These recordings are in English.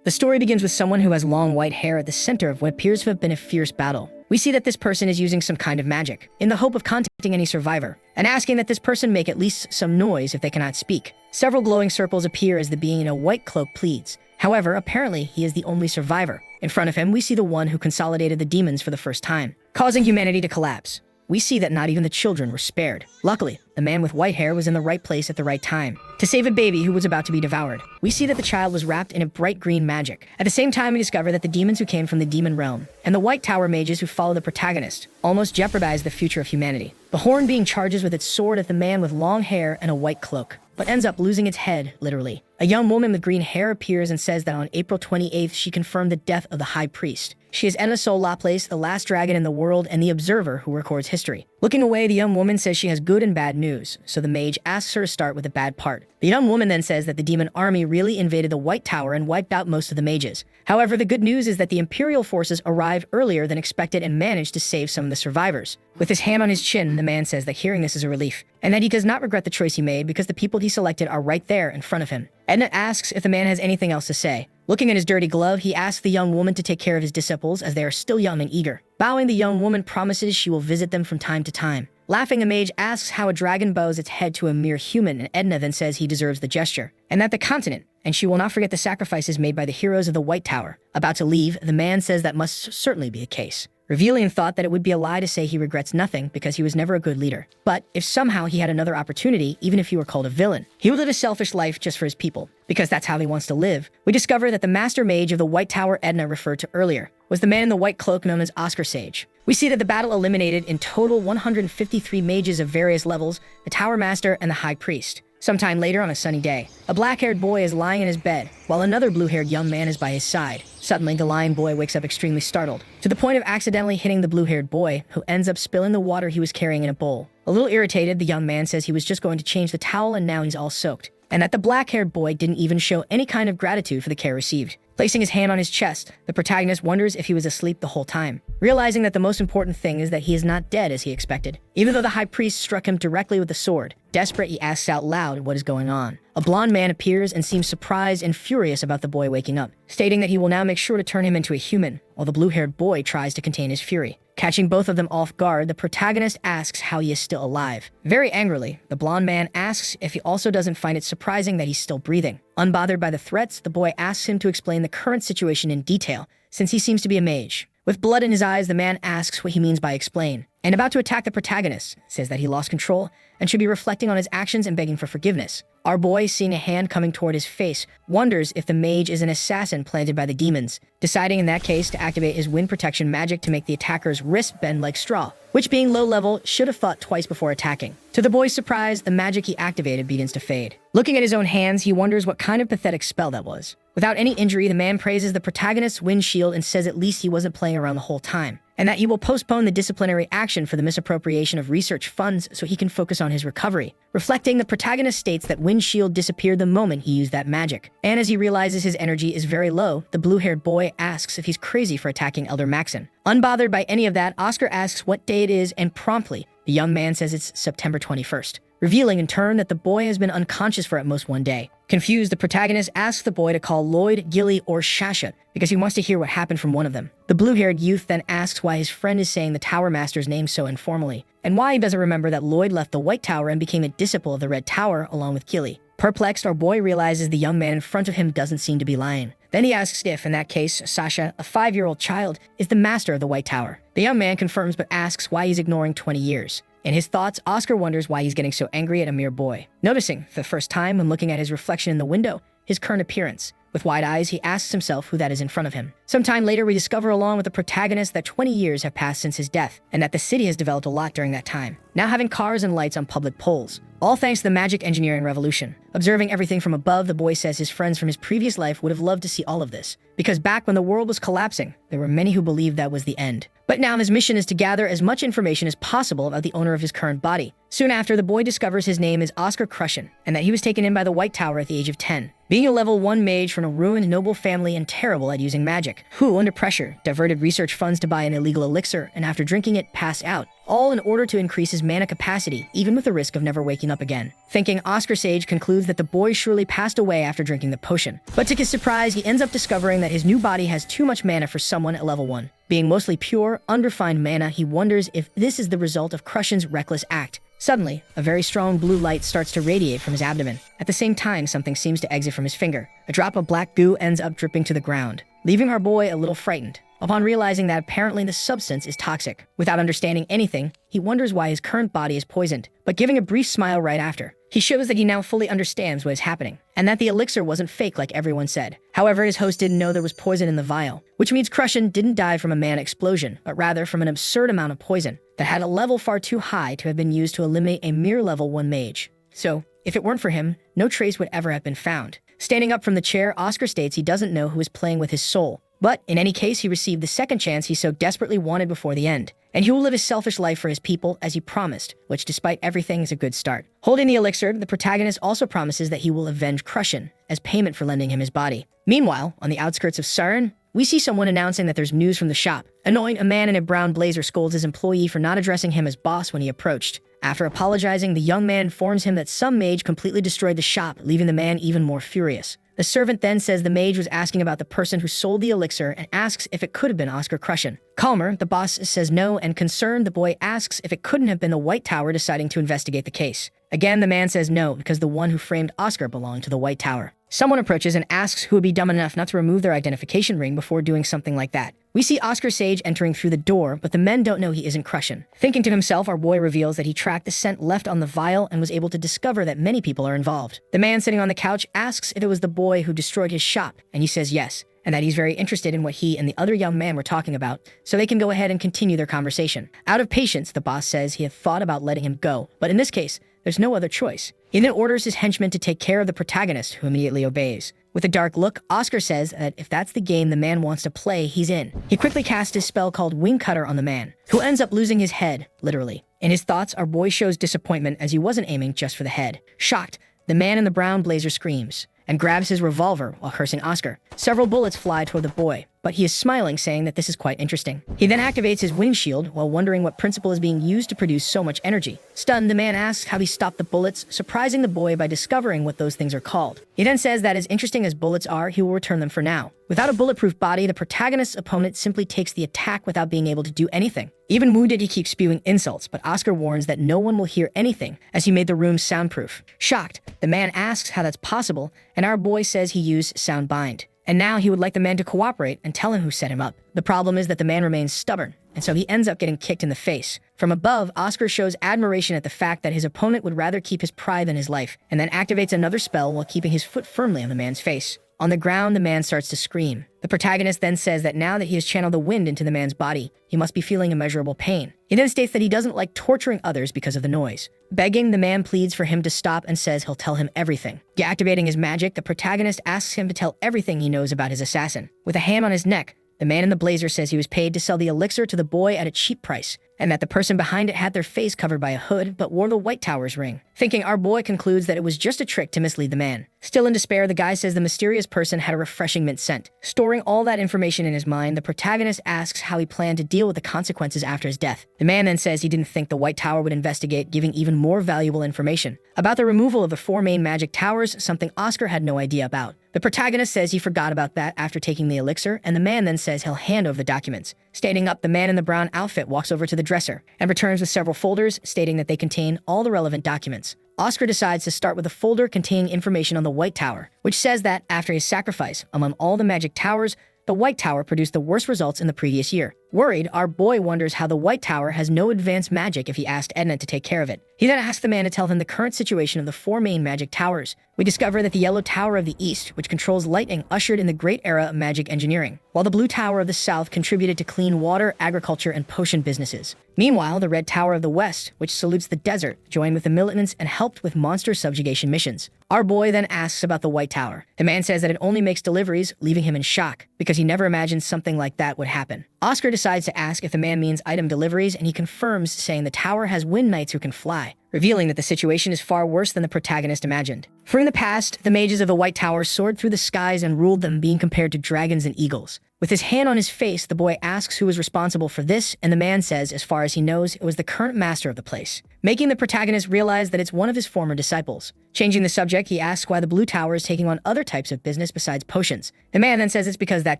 The story begins with someone who has long white hair at the center of what appears to have been a fierce battle. We see that this person is using some kind of magic, in the hope of contacting any survivor, and asking that this person make at least some noise if they cannot speak. Several glowing circles appear as the being in a white cloak pleads. However, apparently he is the only survivor. In front of him, we see the one who consolidated the demons for the first time, causing humanity to collapse. We see that not even the children were spared. Luckily, the man with white hair was in the right place at the right time to save a baby who was about to be devoured. We see that the child was wrapped in a bright green magic. At the same time, we discover that the demons who came from the demon realm and the White Tower mages who follow the protagonist almost jeopardized the future of humanity. The horn being charges with its sword at the man with long hair and a white cloak, but ends up losing its head, literally. A young woman with green hair appears and says that on April 28th, she confirmed the death of the high priest. She is Enna Sol Laplace, the last dragon in the world and the observer who records history. Looking away, the young woman says she has good and bad news, so the mage asks her to start with the bad part. The young woman then says that the demon army really invaded the White Tower and wiped out most of the mages. However, the good news is that the Imperial forces arrived earlier than expected and managed to save some of the survivors. With his hand on his chin, the man says that hearing this is a relief, and that he does not regret the choice he made because the people he selected are right there in front of him. Edna asks if the man has anything else to say. Looking at his dirty glove, he asks the young woman to take care of his disciples as they are still young and eager. Bowing, the young woman promises she will visit them from time to time. Laughing, a mage asks how a dragon bows its head to a mere human, and Edna then says he deserves the gesture, and that the continent, and she will not forget the sacrifices made by the heroes of the White Tower. About to leave, the man says that must certainly be the case, revealing in thought that it would be a lie to say he regrets nothing because he was never a good leader. But if somehow he had another opportunity, even if he were called a villain, he would live a selfish life just for his people, because that's how he wants to live. We discover that the master mage of the White Tower Edna referred to earlier was the man in the white cloak known as Oscar Sage. We see that the battle eliminated in total 153 mages of various levels, the Tower Master and the High Priest. Sometime later on a sunny day, a black-haired boy is lying in his bed, while another blue-haired young man is by his side. Suddenly, the lion boy wakes up extremely startled, to the point of accidentally hitting the blue-haired boy, who ends up spilling the water he was carrying in a bowl. A little irritated, the young man says he was just going to change the towel and now he's all soaked, and that the black-haired boy didn't even show any kind of gratitude for the care received. Placing his hand on his chest, the protagonist wonders if he was asleep the whole time, realizing that the most important thing is that he is not dead as he expected. Even though the high priest struck him directly with a sword, desperate, he asks out loud what is going on. A blonde man appears and seems surprised and furious about the boy waking up, stating that he will now make sure to turn him into a human, while the blue-haired boy tries to contain his fury. Catching both of them off guard, the protagonist asks how he is still alive. Very angrily, the blonde man asks if he also doesn't find it surprising that he's still breathing. Unbothered by the threats, the boy asks him to explain the current situation in detail, since he seems to be a mage. With blood in his eyes, the man asks what he means by explain, and about to attack the protagonist, says that he lost control and should be reflecting on his actions and begging for forgiveness. Our boy, seeing a hand coming toward his face, wonders if the mage is an assassin planted by the demons, deciding in that case to activate his wind protection magic to make the attacker's wrist bend like straw, which being low level, should have thought twice before attacking. To the boy's surprise, the magic he activated begins to fade. Looking at his own hands, he wonders what kind of pathetic spell that was. Without any injury, the man praises the protagonist's wind shield and says at least he wasn't playing around the whole time, and that he will postpone the disciplinary action for the misappropriation of research funds so he can focus on his recovery. Reflecting, the protagonist states that Wind Shield disappeared the moment he used that magic. And as he realizes his energy is very low, the blue-haired boy asks if he's crazy for attacking Elder Maxon. Unbothered by any of that, Oscar asks what day it is, and promptly, the young man says it's September 21st, revealing in turn that the boy has been unconscious for at most one day. Confused, the protagonist asks the boy to call Lloyd, Gilly, or Shasha because he wants to hear what happened from one of them. The blue-haired youth then asks why his friend is saying the Tower Master's name so informally, and why he doesn't remember that Lloyd left the White Tower and became a disciple of the Red Tower along with Gilly. Perplexed, our boy realizes the young man in front of him doesn't seem to be lying. Then he asks if, in that case, Sasha, a 5-year-old child, is the master of the White Tower. The young man confirms but asks why he's ignoring 20 years. In his thoughts, Oscar wonders why he's getting so angry at a mere boy, noticing, for the first time when looking at his reflection in the window, his current appearance. With wide eyes, he asks himself who that is in front of him. Sometime later, we discover along with the protagonist that 20 years have passed since his death, and that the city has developed a lot during that time, now having cars and lights on public poles, all thanks to the magic engineering revolution. Observing everything from above, the boy says his friends from his previous life would have loved to see all of this, because back when the world was collapsing, there were many who believed that was the end. But now his mission is to gather as much information as possible about the owner of his current body. Soon after, the boy discovers his name is Oscar Crushen, and that he was taken in by the White Tower at the age of 10. Being a level 1 mage from a ruined noble family and terrible at using magic, maniac, who, under pressure, diverted research funds to buy an illegal elixir and after drinking it, passed out, all in order to increase his mana capacity, even with the risk of never waking up again. Thinking, Oscar Sage concludes that the boy surely passed away after drinking the potion. But to his surprise, he ends up discovering that his new body has too much mana for someone at level 1. Being mostly pure, unrefined mana, he wonders if this is the result of Crushen's reckless act. Suddenly, a very strong blue light starts to radiate from his abdomen. At the same time, something seems to exit from his finger. A drop of black goo ends up dripping to the ground, leaving our boy a little frightened. Upon realizing that apparently the substance is toxic, without understanding anything, he wonders why his current body is poisoned, but giving a brief smile right after. He shows that he now fully understands what is happening, and that the elixir wasn't fake like everyone said. However, his host didn't know there was poison in the vial, which means Crushen didn't die from a mana explosion, but rather from an absurd amount of poison that had a level far too high to have been used to eliminate a mere level 1 mage. So, if it weren't for him, no trace would ever have been found. Standing up from the chair, Oscar states he doesn't know who is playing with his soul, but in any case, he received the second chance he so desperately wanted before the end. And he will live his selfish life for his people as he promised, which despite everything is a good start. Holding the elixir, the protagonist also promises that he will avenge Crushen as payment for lending him his body. Meanwhile, on the outskirts of Sarin, we see someone announcing that there's news from the shop. Annoying, a man in a brown blazer scolds his employee for not addressing him as boss when he approached. After apologizing, the young man informs him that some mage completely destroyed the shop, leaving the man even more furious. The servant then says the mage was asking about the person who sold the elixir and asks if it could have been Oscar Crushen. Calmer, the boss says no, and concerned, the boy asks if it couldn't have been the White Tower deciding to investigate the case. Again, the man says no, because the one who framed Oscar belonged to the White Tower. Someone approaches and asks who would be dumb enough not to remove their identification ring before doing something like that. We see Oscar Sage entering through the door, but the men don't know he isn't Crushen. Thinking to himself, our boy reveals that he tracked the scent left on the vial and was able to discover that many people are involved. The man sitting on the couch asks if it was the boy who destroyed his shop, and he says yes, and that he's very interested in what he and the other young man were talking about, so they can go ahead and continue their conversation. Out of patience, the boss says he had thought about letting him go, but in this case, there's no other choice. He then orders his henchmen to take care of the protagonist, who immediately obeys. With a dark look, Oscar says that if that's the game the man wants to play, he's in. He quickly casts his spell called Wing Cutter on the man, who ends up losing his head, literally. In his thoughts, our boy shows disappointment as he wasn't aiming just for the head. Shocked, the man in the brown blazer screams and grabs his revolver while cursing Oscar. Several bullets fly toward the boy, but he is smiling, saying that this is quite interesting. He then activates his wind shield while wondering what principle is being used to produce so much energy. Stunned, the man asks how he stopped the bullets, surprising the boy by discovering what those things are called. He then says that as interesting as bullets are, he will return them for now. Without a bulletproof body, the protagonist's opponent simply takes the attack without being able to do anything. Even wounded, he keeps spewing insults, but Oscar warns that no one will hear anything as he made the room soundproof. Shocked, the man asks how that's possible, and our boy says he used sound bind. And now he would like the man to cooperate and tell him who set him up. The problem is that the man remains stubborn, and so he ends up getting kicked in the face. From above, Oscar shows admiration at the fact that his opponent would rather keep his pride than his life, and then activates another spell while keeping his foot firmly on the man's face. On the ground, the man starts to scream. The protagonist then says that now that he has channeled the wind into the man's body, he must be feeling immeasurable pain. He then states that he doesn't like torturing others because of the noise. Begging, the man pleads for him to stop and says he'll tell him everything. Deactivating his magic, the protagonist asks him to tell everything he knows about his assassin. With a hand on his neck, the man in the blazer says he was paid to sell the elixir to the boy at a cheap price, and that the person behind it had their face covered by a hood but wore the White Tower's ring. Thinking, our boy concludes that it was just a trick to mislead the man. Still in despair, the guy says the mysterious person had a refreshing mint scent. Storing all that information in his mind, the protagonist asks how he planned to deal with the consequences after his death. The man then says he didn't think the White Tower would investigate, giving even more valuable information about the removal of the 4 main magic towers, something Oscar had no idea about. The protagonist says he forgot about that after taking the elixir, and the man then says he'll hand over the documents. Standing up, the man in the brown outfit walks over to the dresser and returns with several folders, stating that they contain all the relevant documents. Oscar decides to start with a folder containing information on the White Tower, which says that after his sacrifice, among all the magic towers, the White Tower produced the worst results in the previous year. Worried, our boy wonders how the White Tower has no advanced magic if he asked Edna to take care of it. He then asks the man to tell him the current situation of the 4 main magic towers. We discover that the Yellow Tower of the East, which controls lightning, ushered in the great era of magic engineering, while the Blue Tower of the South contributed to clean water, agriculture, and potion businesses. Meanwhile, the Red Tower of the West, which salutes the desert, joined with the militants and helped with monster subjugation missions. Our boy then asks about the White Tower. The man says that it only makes deliveries, leaving him in shock, because he never imagined something like that would happen. Oscar decides to ask if the man means item deliveries, and he confirms, saying the tower has wind knights who can fly. revealing that the situation is far worse than the protagonist imagined. For in the past, the mages of the White Tower soared through the skies and ruled them, being compared to dragons and eagles. With his hand on his face, the boy asks who was responsible for this, and the man says, as far as he knows, it was the current master of the place, making the protagonist realize that it's one of his former disciples. Changing the subject, he asks why the Blue Tower is taking on other types of business besides potions. The man then says it's because that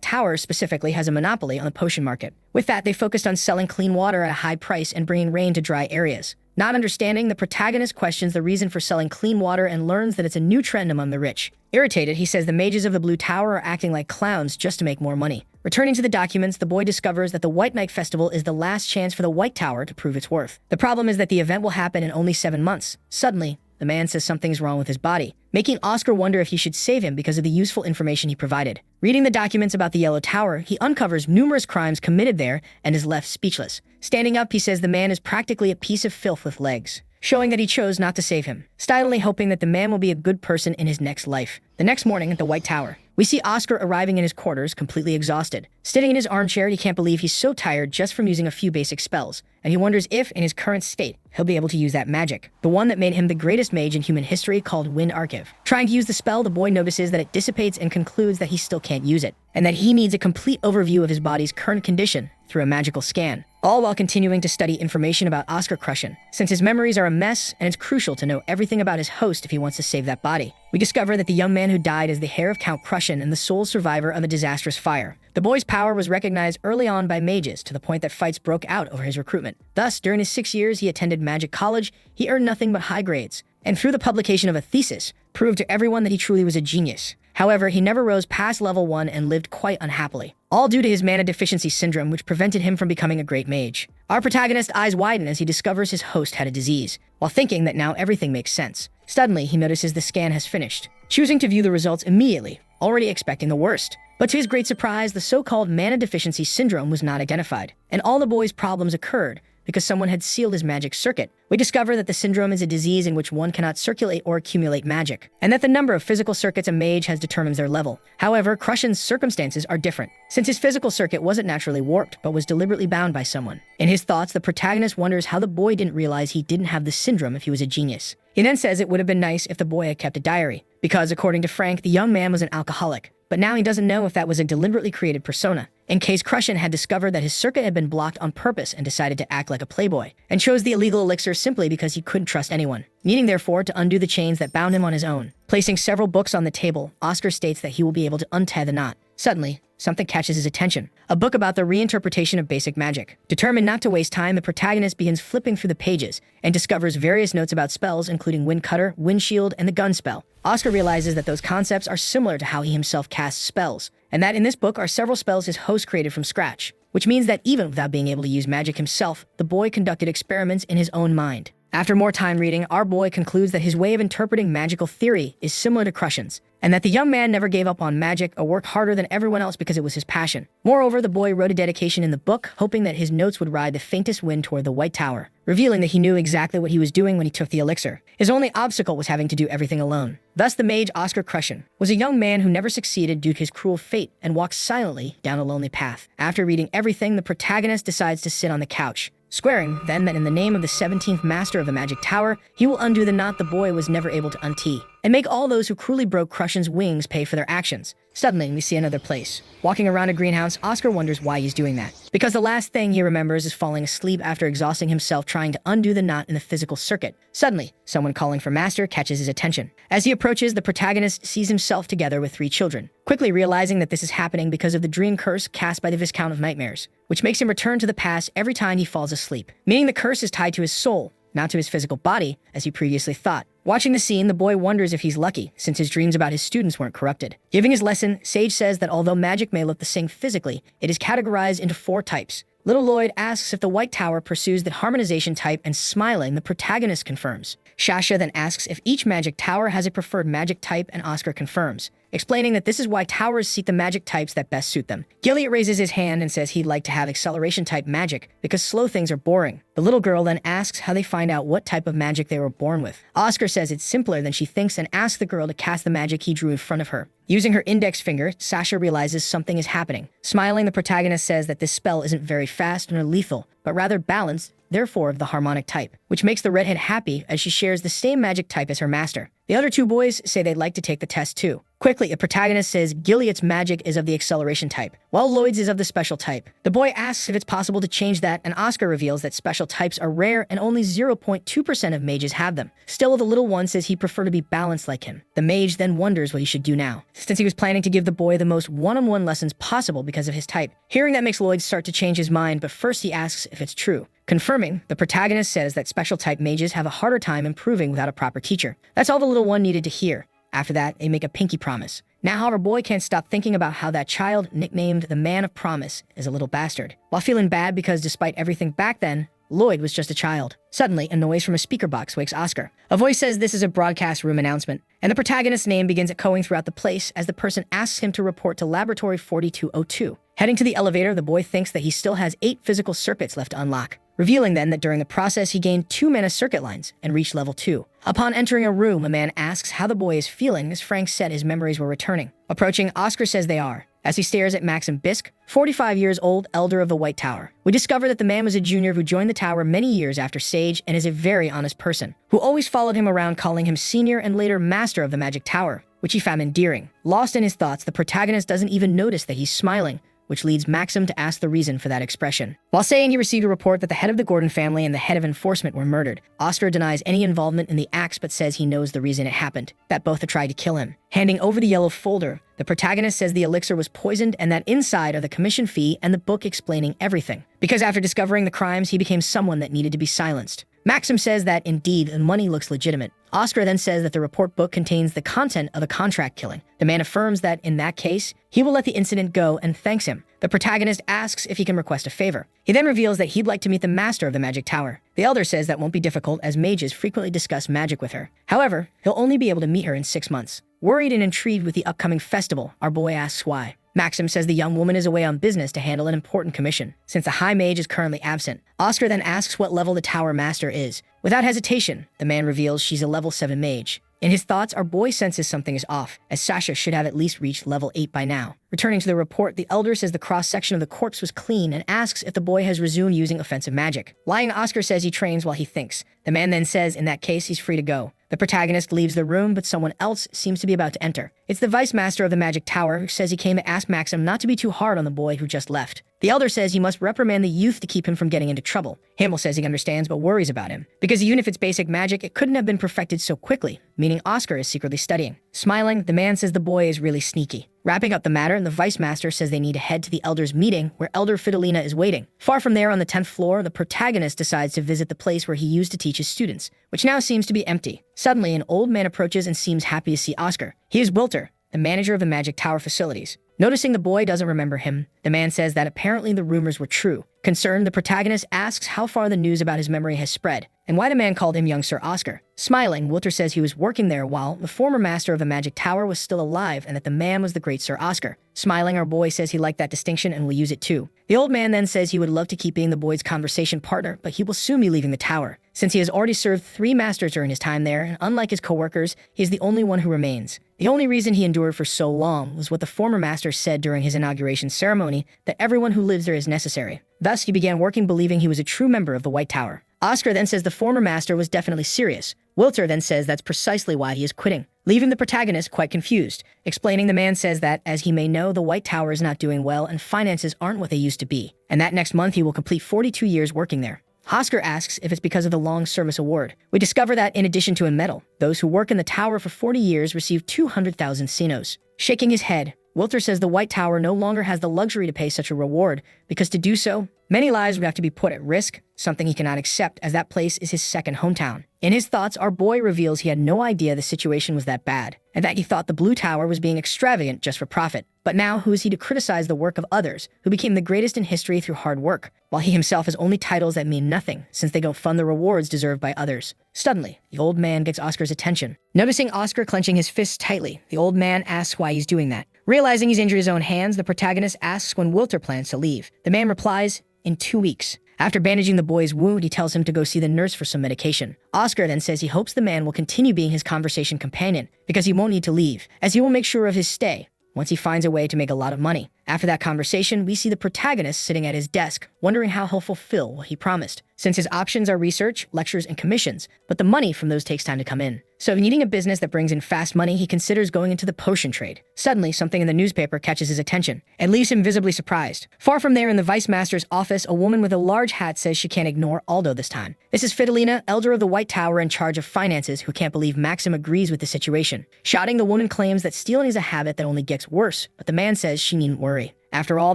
tower specifically has a monopoly on the potion market. With that, they focused on selling clean water at a high price and bringing rain to dry areas. Not understanding, the protagonist questions the reason for selling clean water and learns that it's a new trend among the rich. Irritated, he says the mages of the Blue Tower are acting like clowns just to make more money. Returning to the documents, the boy discovers that the White Night Festival is the last chance for the White Tower to prove its worth. The problem is that the event will happen in only 7 months. Suddenly, the man says something's wrong with his body, making Oscar wonder if he should save him because of the useful information he provided. Reading the documents about the Yellow Tower, he uncovers numerous crimes committed there and is left speechless. Standing up, he says the man is practically a piece of filth with legs, showing that he chose not to save him, silently hoping that the man will be a good person in his next life. The next morning at the White Tower, we see Oscar arriving in his quarters, completely exhausted. Sitting in his armchair, he can't believe he's so tired just from using a few basic spells, and he wonders if, in his current state, he'll be able to use that magic, the one that made him the greatest mage in human history, called Wind Archive. Trying to use the spell, the boy notices that it dissipates and concludes that he still can't use it, and that he needs a complete overview of his body's current condition through a magical scan, all while continuing to study information about Oscar Crushen, since his memories are a mess and it's crucial to know everything about his host if he wants to save that body. We discover that the young man who died is the heir of Count Crushen and the sole survivor of a disastrous fire. The boy's power was recognized early on by mages to the point that fights broke out over his recruitment. Thus, during his 6 years he attended magic college, he earned nothing but high grades, and through the publication of a thesis, proved to everyone that he truly was a genius. However, he never rose past level 1 and lived quite unhappily, all due to his mana deficiency syndrome, which prevented him from becoming a great mage. Our protagonist's eyes widen as he discovers his host had a disease, while thinking that now everything makes sense. Suddenly, he notices the scan has finished, choosing to view the results immediately, already expecting the worst. But to his great surprise, the so-called mana deficiency syndrome was not identified, and all the boy's problems occurred because someone had sealed his magic circuit. We discover that the syndrome is a disease in which one cannot circulate or accumulate magic, and that the number of physical circuits a mage has determines their level. However, Crushen's circumstances are different, since his physical circuit wasn't naturally warped, but was deliberately bound by someone. In his thoughts, the protagonist wonders how the boy didn't realize he didn't have the syndrome if he was a genius. He then says it would have been nice if the boy had kept a diary, because according to Frank, the young man was an alcoholic. But now he doesn't know if that was a deliberately created persona, in case Crushen had discovered that his circuit had been blocked on purpose and decided to act like a playboy, and chose the illegal elixir simply because he couldn't trust anyone, needing therefore to undo the chains that bound him on his own. Placing several books on the table, Oscar states that he will be able to untie the knot. Suddenly, something catches his attention, a book about the reinterpretation of basic magic. Determined not to waste time, the protagonist begins flipping through the pages and discovers various notes about spells, including Wind Cutter, Wind Shield, and the Gun spell. Oscar realizes that those concepts are similar to how he himself casts spells, and that in this book are several spells his host created from scratch, which means that even without being able to use magic himself, the boy conducted experiments in his own mind. After more time reading, our boy concludes that his way of interpreting magical theory is similar to Crushen's, and that the young man never gave up on magic or worked harder than everyone else because it was his passion. Moreover, the boy wrote a dedication in the book, hoping that his notes would ride the faintest wind toward the White Tower, revealing that he knew exactly what he was doing when he took the elixir. His only obstacle was having to do everything alone. Thus, the mage Oscar Crushen was a young man who never succeeded due to his cruel fate and walked silently down a lonely path. After reading everything, the protagonist decides to sit on the couch, swearing then that in the name of the 17th master of the magic tower, he will undo the knot the boy was never able to untee, and make all those who cruelly broke Crushen's wings pay for their actions. Suddenly, we see another place. Walking around a greenhouse, Oscar wonders why he's doing that, because the last thing he remembers is falling asleep after exhausting himself trying to undo the knot in the physical circuit. Suddenly, someone calling for master catches his attention. As he approaches, the protagonist sees himself together with 3 children, quickly realizing that this is happening because of the dream curse cast by the Viscount of Nightmares, which makes him return to the past every time he falls asleep, meaning the curse is tied to his soul, not to his physical body, as he previously thought. Watching the scene, the boy wonders if he's lucky, since his dreams about his students weren't corrupted. Giving his lesson, Sage says that although magic may look the same physically, it is categorized into 4 types. Little Lloyd asks if the White Tower pursues the harmonization type, and smiling, the protagonist confirms. Shasha then asks if each magic tower has a preferred magic type, and Oscar confirms. explaining that this is why towers seek the magic types that best suit them. Gilead raises his hand and says he'd like to have acceleration type magic because slow things are boring. The little girl then asks how they find out what type of magic they were born with. Oscar says it's simpler than she thinks and asks the girl to cast the magic he drew in front of her. Using her index finger, Sasha realizes something is happening. Smiling, the protagonist says that this spell isn't very fast nor lethal, but rather balanced, therefore of the harmonic type, which makes the redhead happy as she shares the same magic type as her master. The other two boys say they'd like to take the test too. Quickly, the protagonist says Gilead's magic is of the acceleration type, while Lloyd's is of the special type. The boy asks if it's possible to change that, and Oscar reveals that special types are rare and only 0.2% of mages have them. Still, the little one says he'd prefer to be balanced like him. The mage then wonders what he should do now, since he was planning to give the boy the most one-on-one lessons possible because of his type. Hearing that makes Lloyd start to change his mind, but first he asks if it's true. Confirming, the protagonist says that special type mages have a harder time improving without a proper teacher. That's all the little one needed to hear. After that, they make a pinky promise. Now, however, boy can't stop thinking about how that child, nicknamed the Man of Promise, is a little bastard. While feeling bad because despite everything back then, Lloyd was just a child. Suddenly, a noise from a speaker box wakes Oscar. A voice says this is a broadcast room announcement, and the protagonist's name begins echoing throughout the place as the person asks him to report to Laboratory 4202. Heading to the elevator, the boy thinks that he still has 8 physical circuits left to unlock, revealing then that during the process he gained 2 mana circuit lines and reached level 2. Upon entering a room, a man asks how the boy is feeling as Frank said his memories were returning. Approaching, Oscar says they are, as he stares at Maxim Bisk, 45 years old, elder of the White Tower. We discover that the man was a junior who joined the tower many years after Sage and is a very honest person, who always followed him around calling him senior and later master of the Magic Tower, which he found endearing. Lost in his thoughts, the protagonist doesn't even notice that he's smiling, which leads Maxim to ask the reason for that expression. While saying he received a report that the head of the Gordon family and the head of enforcement were murdered, Oscar denies any involvement in the acts but says he knows the reason it happened, that both had tried to kill him. Handing over the yellow folder, the protagonist says the elixir was poisoned and that inside are the commission fee and the book explaining everything, because after discovering the crimes, he became someone that needed to be silenced. Maxim says that, indeed, the money looks legitimate. Oscar then says that the report book contains the content of a contract killing. The man affirms that, in that case, he will let the incident go and thanks him. The protagonist asks if he can request a favor. He then reveals that he'd like to meet the master of the Magic Tower. The elder says that won't be difficult as mages frequently discuss magic with her. However, he'll only be able to meet her in 6 months. Worried and intrigued with the upcoming festival, our boy asks why. Maxim says the young woman is away on business to handle an important commission, since the High Mage is currently absent. Oscar then asks what level the Tower Master is. Without hesitation, the man reveals she's a level 7 mage. In his thoughts, our boy senses something is off, as Sasha should have at least reached level 8 by now. Returning to the report, the elder says the cross-section of the corpse was clean and asks if the boy has resumed using offensive magic. Lying, Oscar says he trains while he thinks. The man then says in that case he's free to go. The protagonist leaves the room, but someone else seems to be about to enter. It's the Vice Master of the Magic Tower, who says he came to ask Maxim not to be too hard on the boy who just left. The elder says he must reprimand the youth to keep him from getting into trouble. Himmel says he understands but worries about him, because even if it's basic magic, it couldn't have been perfected so quickly, meaning Oscar is secretly studying. Smiling, the man says the boy is really sneaky. Wrapping up the matter, the Vice Master says they need to head to the Elder's meeting, where Elder Fidelina is waiting. Far from there, on the 10th floor, the protagonist decides to visit the place where he used to teach his students, which now seems to be empty. Suddenly, an old man approaches and seems happy to see Oscar. He is Wilter, the manager of the Magic Tower facilities. Noticing the boy doesn't remember him, the man says that apparently the rumors were true. Concerned, the protagonist asks how far the news about his memory has spread, and why the man called him young Sir Oscar. Smiling, Wilter says he was working there while the former master of the Magic Tower was still alive and that the man was the great Sir Oscar. Smiling, our boy says he liked that distinction and will use it too. The old man then says he would love to keep being the boy's conversation partner, but he will soon be leaving the tower, since he has already served 3 masters during his time there, and unlike his co-workers, he is the only one who remains. The only reason he endured for so long was what the former master said during his inauguration ceremony, that everyone who lives there is necessary. Thus, he began working believing he was a true member of the White Tower. Oscar then says the former master was definitely serious. Wilter then says that's precisely why he is quitting, leaving the protagonist quite confused. Explaining, the man says that, as he may know, the White Tower is not doing well and finances aren't what they used to be, and that next month he will complete 42 years working there. Oscar asks if it's because of the long service award. We discover that, in addition to a medal, those who work in the tower for 40 years receive 200,000 sinos. Shaking his head, Wilter says the White Tower no longer has the luxury to pay such a reward, because to do so, many lives would have to be put at risk, something he cannot accept as that place is his second hometown. In his thoughts, our boy reveals he had no idea the situation was that bad, and that he thought the Blue Tower was being extravagant just for profit. But now, who is he to criticize the work of others, who became the greatest in history through hard work, while he himself has only titles that mean nothing, since they don't fund the rewards deserved by others? Suddenly, the old man gets Oscar's attention. Noticing Oscar clenching his fists tightly, the old man asks why he's doing that. Realizing he's injured his own hands, the protagonist asks when Wilter plans to leave. The man replies, in 2 weeks. After bandaging the boy's wound, he tells him to go see the nurse for some medication. Oscar then says he hopes the man will continue being his conversation companion, because he won't need to leave, as he will make sure of his stay once he finds a way to make a lot of money. After that conversation, we see the protagonist sitting at his desk, wondering how he'll fulfill what he promised, since his options are research, lectures, and commissions, but the money from those takes time to come in. So needing a business that brings in fast money, he considers going into the potion trade. Suddenly, something in the newspaper catches his attention and leaves him visibly surprised. Far from there, in the vice master's office, a woman with a large hat says she can't ignore Aldo this time. This is Fidelina, elder of the White Tower in charge of finances, who can't believe Maxim agrees with the situation. Shouting, the woman claims that stealing is a habit that only gets worse, but the man says she needn't worry. After all,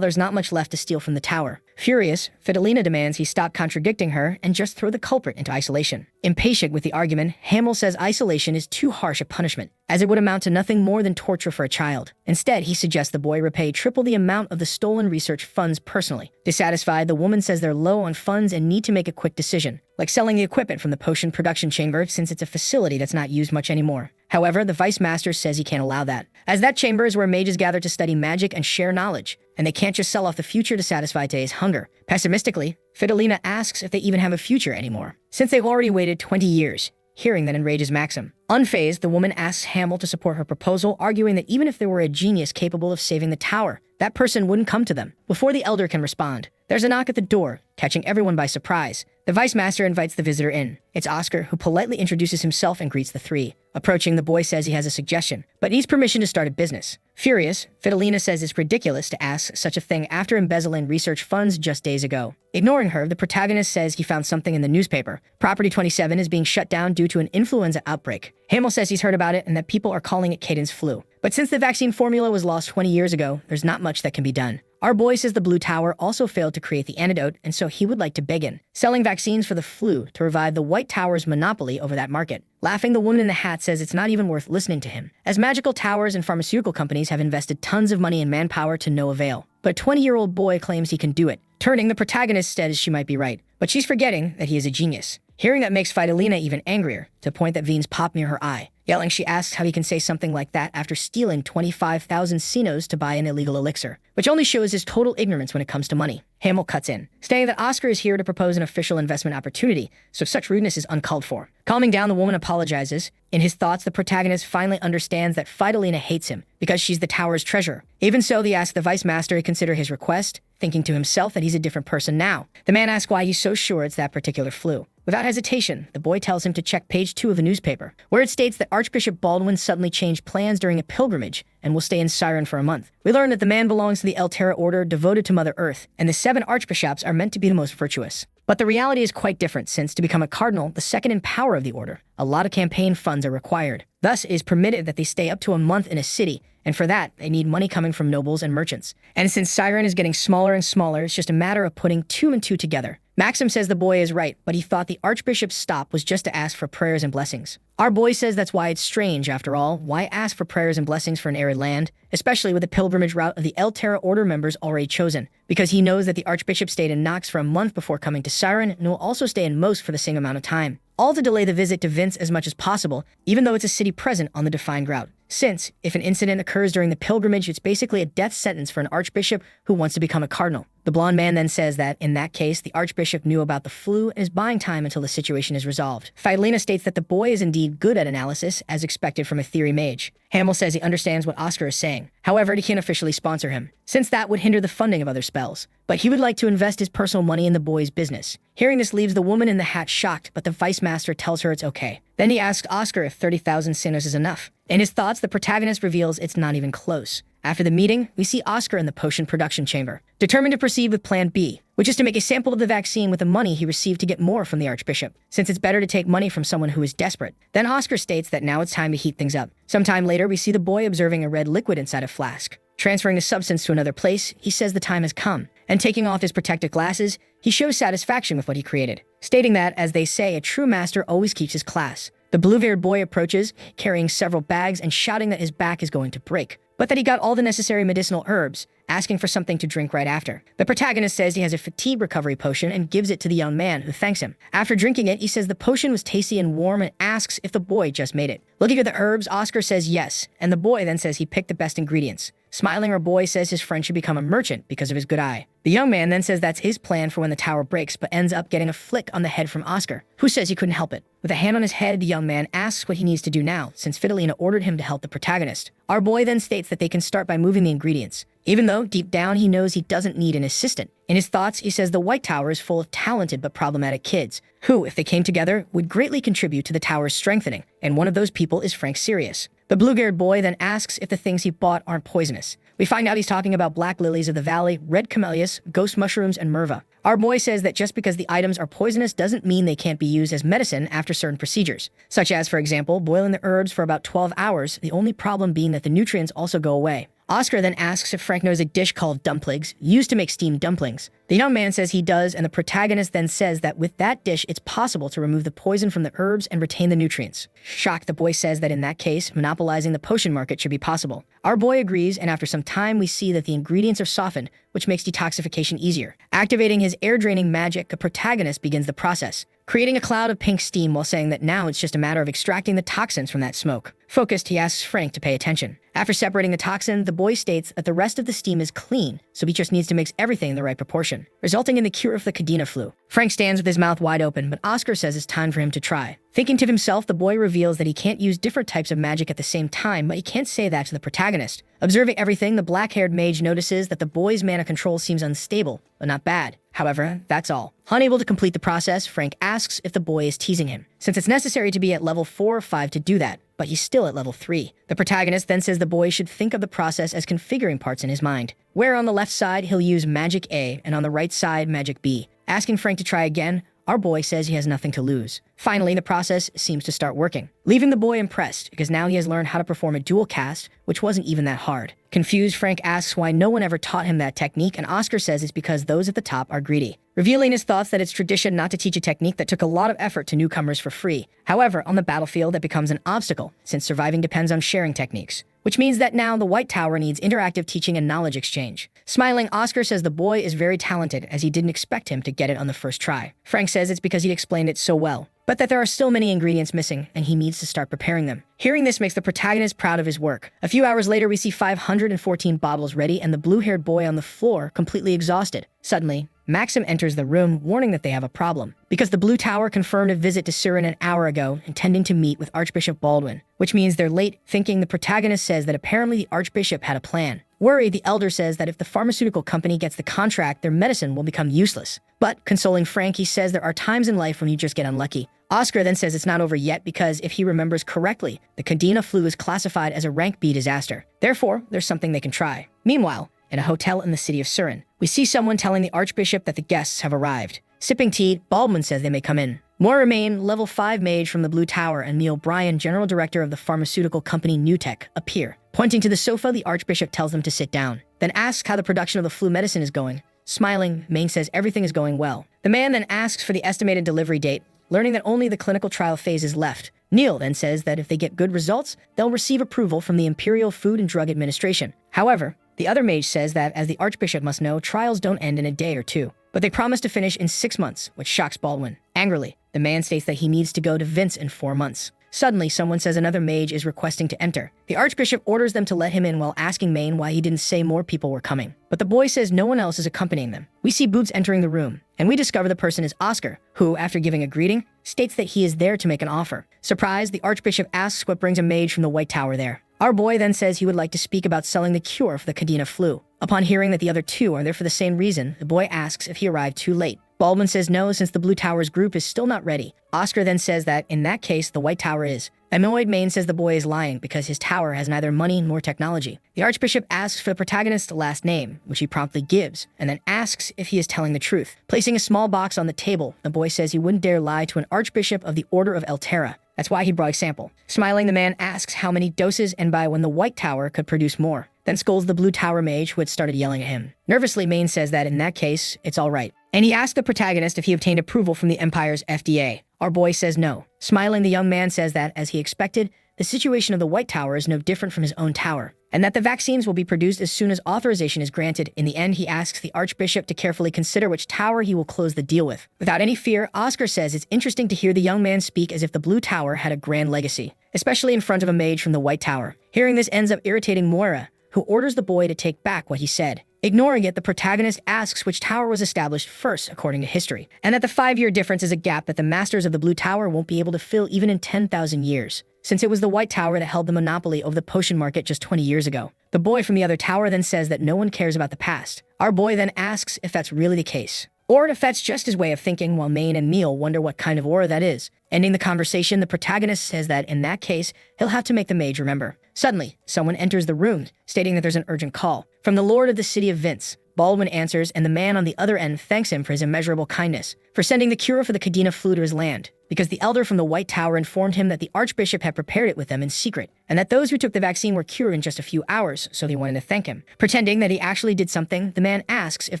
there's not much left to steal from the tower. Furious, Fidelina demands he stop contradicting her and just throw the culprit into isolation. Impatient with the argument, Hamill says isolation is too harsh a punishment, as it would amount to nothing more than torture for a child. Instead, he suggests the boy repay triple the amount of the stolen research funds personally. Dissatisfied, the woman says they're low on funds and need to make a quick decision, like selling the equipment from the potion production chamber, since it's a facility that's not used much anymore. However, the Vice Master says he can't allow that, as that chamber is where mages gather to study magic and share knowledge, and they can't just sell off the future to satisfy today's hunger. Pessimistically, Fidelina asks if they even have a future anymore, since they've already waited 20 years. Hearing that enrages Maxim. Unfazed, the woman asks Hamill to support her proposal, arguing that even if there were a genius capable of saving the tower, that person wouldn't come to them. Before the elder can respond, there's a knock at the door, catching everyone by surprise. The Vice Master invites the visitor in. It's Oscar, who politely introduces himself and greets the three. Approaching, the boy says he has a suggestion, but needs permission to start a business. Furious, Fidelina says it's ridiculous to ask such a thing after embezzling research funds just days ago. Ignoring her, the protagonist says he found something in the newspaper. Property 27 is being shut down due to an influenza outbreak. Hamill says he's heard about it and that people are calling it Cadence flu. But since the vaccine formula was lost 20 years ago, there's not much that can be done. Our boy says the Blue Tower also failed to create the antidote, and so he would like to begin selling vaccines for the flu to revive the White Tower's monopoly over that market. Laughing, the woman in the hat says it's not even worth listening to him, as magical towers and pharmaceutical companies have invested tons of money and manpower to no avail. But a 20-year-old boy claims he can do it. Turning, the protagonist says she might be right, but she's forgetting that he is a genius. Hearing that makes Fidelina even angrier, to the point that veins pop near her eye. Yelling, she asks how he can say something like that after stealing 25,000 Sinos to buy an illegal elixir, which only shows his total ignorance when it comes to money. Hamill cuts in, stating that Oscar is here to propose an official investment opportunity, so such rudeness is uncalled for. Calming down, the woman apologizes. In his thoughts, the protagonist finally understands that Fidelina hates him because she's the tower's treasurer. Even so, he asks the Vice Master to consider his request, thinking to himself that he's a different person now. The man asks why he's so sure it's that particular flu. Without hesitation, the boy tells him to check page 2 of the newspaper, where it states that Archbishop Baldwin suddenly changed plans during a pilgrimage and will stay in Siren for a month. We learn that the man belongs to the El Terra order devoted to Mother Earth, and the 7 archbishops are meant to be the most virtuous. But the reality is quite different, since to become a cardinal, the second in power of the order, a lot of campaign funds are required. Thus, it is permitted that they stay up to a month in a city, and for that, they need money coming from nobles and merchants. And since Siren is getting smaller and smaller, it's just a matter of putting 2 and 2 together. Maxim says the boy is right, but he thought the Archbishop's stop was just to ask for prayers and blessings. Our boy says that's why it's strange, after all. Why ask for prayers and blessings for an arid land, especially with the pilgrimage route of the El Terra Order members already chosen? Because he knows that the Archbishop stayed in Nox for a month before coming to Siren, and will also stay in Most for the same amount of time. All to delay the visit to Vince as much as possible, even though it's a city present on the defined route. Since, if an incident occurs during the pilgrimage, it's basically a death sentence for an archbishop who wants to become a cardinal. The blonde man then says that, in that case, the archbishop knew about the flu and is buying time until the situation is resolved. Fidelina states that the boy is indeed good at analysis, as expected from a theory mage. Hamill says he understands what Oscar is saying. However, he can't officially sponsor him, since that would hinder the funding of other spells. But he would like to invest his personal money in the boy's business. Hearing this leaves the woman in the hat shocked, but the Vice Master tells her it's okay. Then he asks Oscar if 30,000 Sinos is enough. In his thoughts, the protagonist reveals it's not even close. After the meeting, we see Oscar in the potion production chamber, determined to proceed with Plan B, which is to make a sample of the vaccine with the money he received to get more from the Archbishop, since it's better to take money from someone who is desperate. Then Oscar states that now it's time to heat things up. Sometime later, we see the boy observing a red liquid inside a flask. Transferring the substance to another place, he says the time has come, and taking off his protective glasses, he shows satisfaction with what he created, stating that, as they say, a true master always keeps his class. The blue-haired boy approaches, carrying several bags and shouting that his back is going to break, but that he got all the necessary medicinal herbs, asking for something to drink right after. The protagonist says he has a fatigue recovery potion and gives it to the young man, who thanks him. After drinking it, he says the potion was tasty and warm and asks if the boy just made it. Looking at the herbs, Oscar says yes, and the boy then says he picked the best ingredients. Smiling, our boy says his friend should become a merchant because of his good eye. The young man then says that's his plan for when the tower breaks, but ends up getting a flick on the head from Oscar, who says he couldn't help it. With a hand on his head, the young man asks what he needs to do now, since Fidelina ordered him to help the protagonist. Our boy then states that they can start by moving the ingredients, even though deep down he knows he doesn't need an assistant. In his thoughts, he says the White Tower is full of talented but problematic kids, who, if they came together, would greatly contribute to the tower's strengthening, and one of those people is Frank Sirius. The blue-haired boy then asks if the things he bought aren't poisonous. We find out he's talking about black lilies of the valley, red camellias, ghost mushrooms, and merva. Our boy says that just because the items are poisonous doesn't mean they can't be used as medicine after certain procedures, such as, for example, boiling the herbs for about 12 hours, the only problem being that the nutrients also go away. Oscar then asks if Frank knows a dish called dumplings, used to make steamed dumplings. The young man says he does, and the protagonist then says that with that dish, it's possible to remove the poison from the herbs and retain the nutrients. Shocked, the boy says that in that case, monopolizing the potion market should be possible. Our boy agrees, and after some time, we see that the ingredients are softened, which makes detoxification easier. Activating his air-draining magic, the protagonist begins the process, creating a cloud of pink steam while saying that now it's just a matter of extracting the toxins from that smoke. Focused, he asks Frank to pay attention. After separating the toxin, the boy states that the rest of the steam is clean, so he just needs to mix everything in the right proportion, resulting in the cure of the Cadena flu. Frank stands with his mouth wide open, but Oscar says it's time for him to try. Thinking to himself, the boy reveals that he can't use different types of magic at the same time, but he can't say that to the protagonist. Observing everything, the black-haired mage notices that the boy's mana control seems unstable, but not bad. However, that's all. Unable to complete the process, Frank asks if the boy is teasing him, since it's necessary to be at level 4 or 5 to do that, but he's still at level 3. The protagonist then says the boy should think of the process as configuring parts in his mind, where on the left side he'll use Magic A and on the right side Magic B. Asking Frank to try again, our boy says he has nothing to lose. Finally, the process seems to start working, leaving the boy impressed because now he has learned how to perform a dual cast, which wasn't even that hard. Confused, Frank asks why no one ever taught him that technique, and Oscar says it's because those at the top are greedy, revealing his thoughts that it's tradition not to teach a technique that took a lot of effort to newcomers for free. However, on the battlefield, that becomes an obstacle, since surviving depends on sharing techniques, which means that now the White Tower needs interactive teaching and knowledge exchange. Smiling, Oscar says the boy is very talented, as he didn't expect him to get it on the first try. Frank says it's because he'd explained it so well, but that there are still many ingredients missing, and he needs to start preparing them. Hearing this makes the protagonist proud of his work. A few hours later, we see 514 bottles ready and the blue-haired boy on the floor, completely exhausted. Suddenly, Maxim enters the room, warning that they have a problem, because the Blue Tower confirmed a visit to Surin an hour ago, intending to meet with Archbishop Baldwin, which means they're late. Thinking, the protagonist says that apparently the Archbishop had a plan. Worried, the elder says that if the pharmaceutical company gets the contract, their medicine will become useless. But, consoling Frank, he says there are times in life when you just get unlucky. Oscar then says it's not over yet because, if he remembers correctly, the Cadena flu is classified as a rank B disaster. Therefore, there's something they can try. Meanwhile, in a hotel in the city of Surin, we see someone telling the Archbishop that the guests have arrived. Sipping tea, Baldwin says they may come in. More remain. Level 5 mage from the Blue Tower and Neil Bryan, general director of the pharmaceutical company Newtech, appear. Pointing to the sofa, the Archbishop tells them to sit down, then asks how the production of the flu medicine is going. Smiling, Maine says everything is going well. The man then asks for the estimated delivery date, learning that only the clinical trial phase is left. Neil then says that if they get good results, they'll receive approval from the Imperial Food and Drug Administration. However, the other mage says that, as the Archbishop must know, trials don't end in a day or two, but they promise to finish in 6 months, which shocks Baldwin. Angrily, the man states that he needs to go to Vince in 4 months. Suddenly, someone says another mage is requesting to enter. The Archbishop orders them to let him in while asking Maine why he didn't say more people were coming. But the boy says no one else is accompanying them. We see Boots entering the room, and we discover the person is Oscar, who, after giving a greeting, states that he is there to make an offer. Surprised, the Archbishop asks what brings a mage from the White Tower there. Our boy then says he would like to speak about selling the cure for the Cadena flu. Upon hearing that the other two are there for the same reason, the boy asks if he arrived too late. Baldwin says no, since the Blue Tower's group is still not ready. Oscar then says that, in that case, the White Tower is. Annoyed, Maine says the boy is lying because his tower has neither money nor technology. The Archbishop asks for the protagonist's last name, which he promptly gives, and then asks if he is telling the truth. Placing a small box on the table, the boy says he wouldn't dare lie to an Archbishop of the Order of Eltera. That's why he brought a sample. Smiling, the man asks how many doses and by when the White Tower could produce more. then scolds the Blue Tower mage who had started yelling at him. Nervously, Mage says that in that case, it's all right. And he asks the protagonist if he obtained approval from the Empire's FDA. Our boy says no. Smiling, the young man says that, as he expected, the situation of the White Tower is no different from his own tower, and that the vaccines will be produced as soon as authorization is granted. In the end, he asks the Archbishop to carefully consider which tower he will close the deal with. Without any fear, Oscar says it's interesting to hear the young man speak as if the Blue Tower had a grand legacy, especially in front of a mage from the White Tower. Hearing this ends up irritating Moira, who orders the boy to take back what he said. Ignoring it, the protagonist asks which tower was established first according to history, and that the 5-year difference is a gap that the masters of the Blue Tower won't be able to fill even in 10,000 years, since it was the White Tower that held the monopoly over the potion market just 20 years ago. The boy from the other tower then says that no one cares about the past. Our boy then asks if that's really the case, or if that's just his way of thinking, while Mane and Neil wonder what kind of aura that is. Ending the conversation, the protagonist says that in that case, he'll have to make the mage remember. Suddenly, someone enters the room, stating that there's an urgent call from the Lord of the City of Vince. Baldwin answers, and the man on the other end thanks him for his immeasurable kindness, for sending the cure for the Cadena flu to his land, because the elder from the White Tower informed him that the Archbishop had prepared it with them in secret, and that those who took the vaccine were cured in just a few hours, so they wanted to thank him. Pretending that he actually did something, the man asks if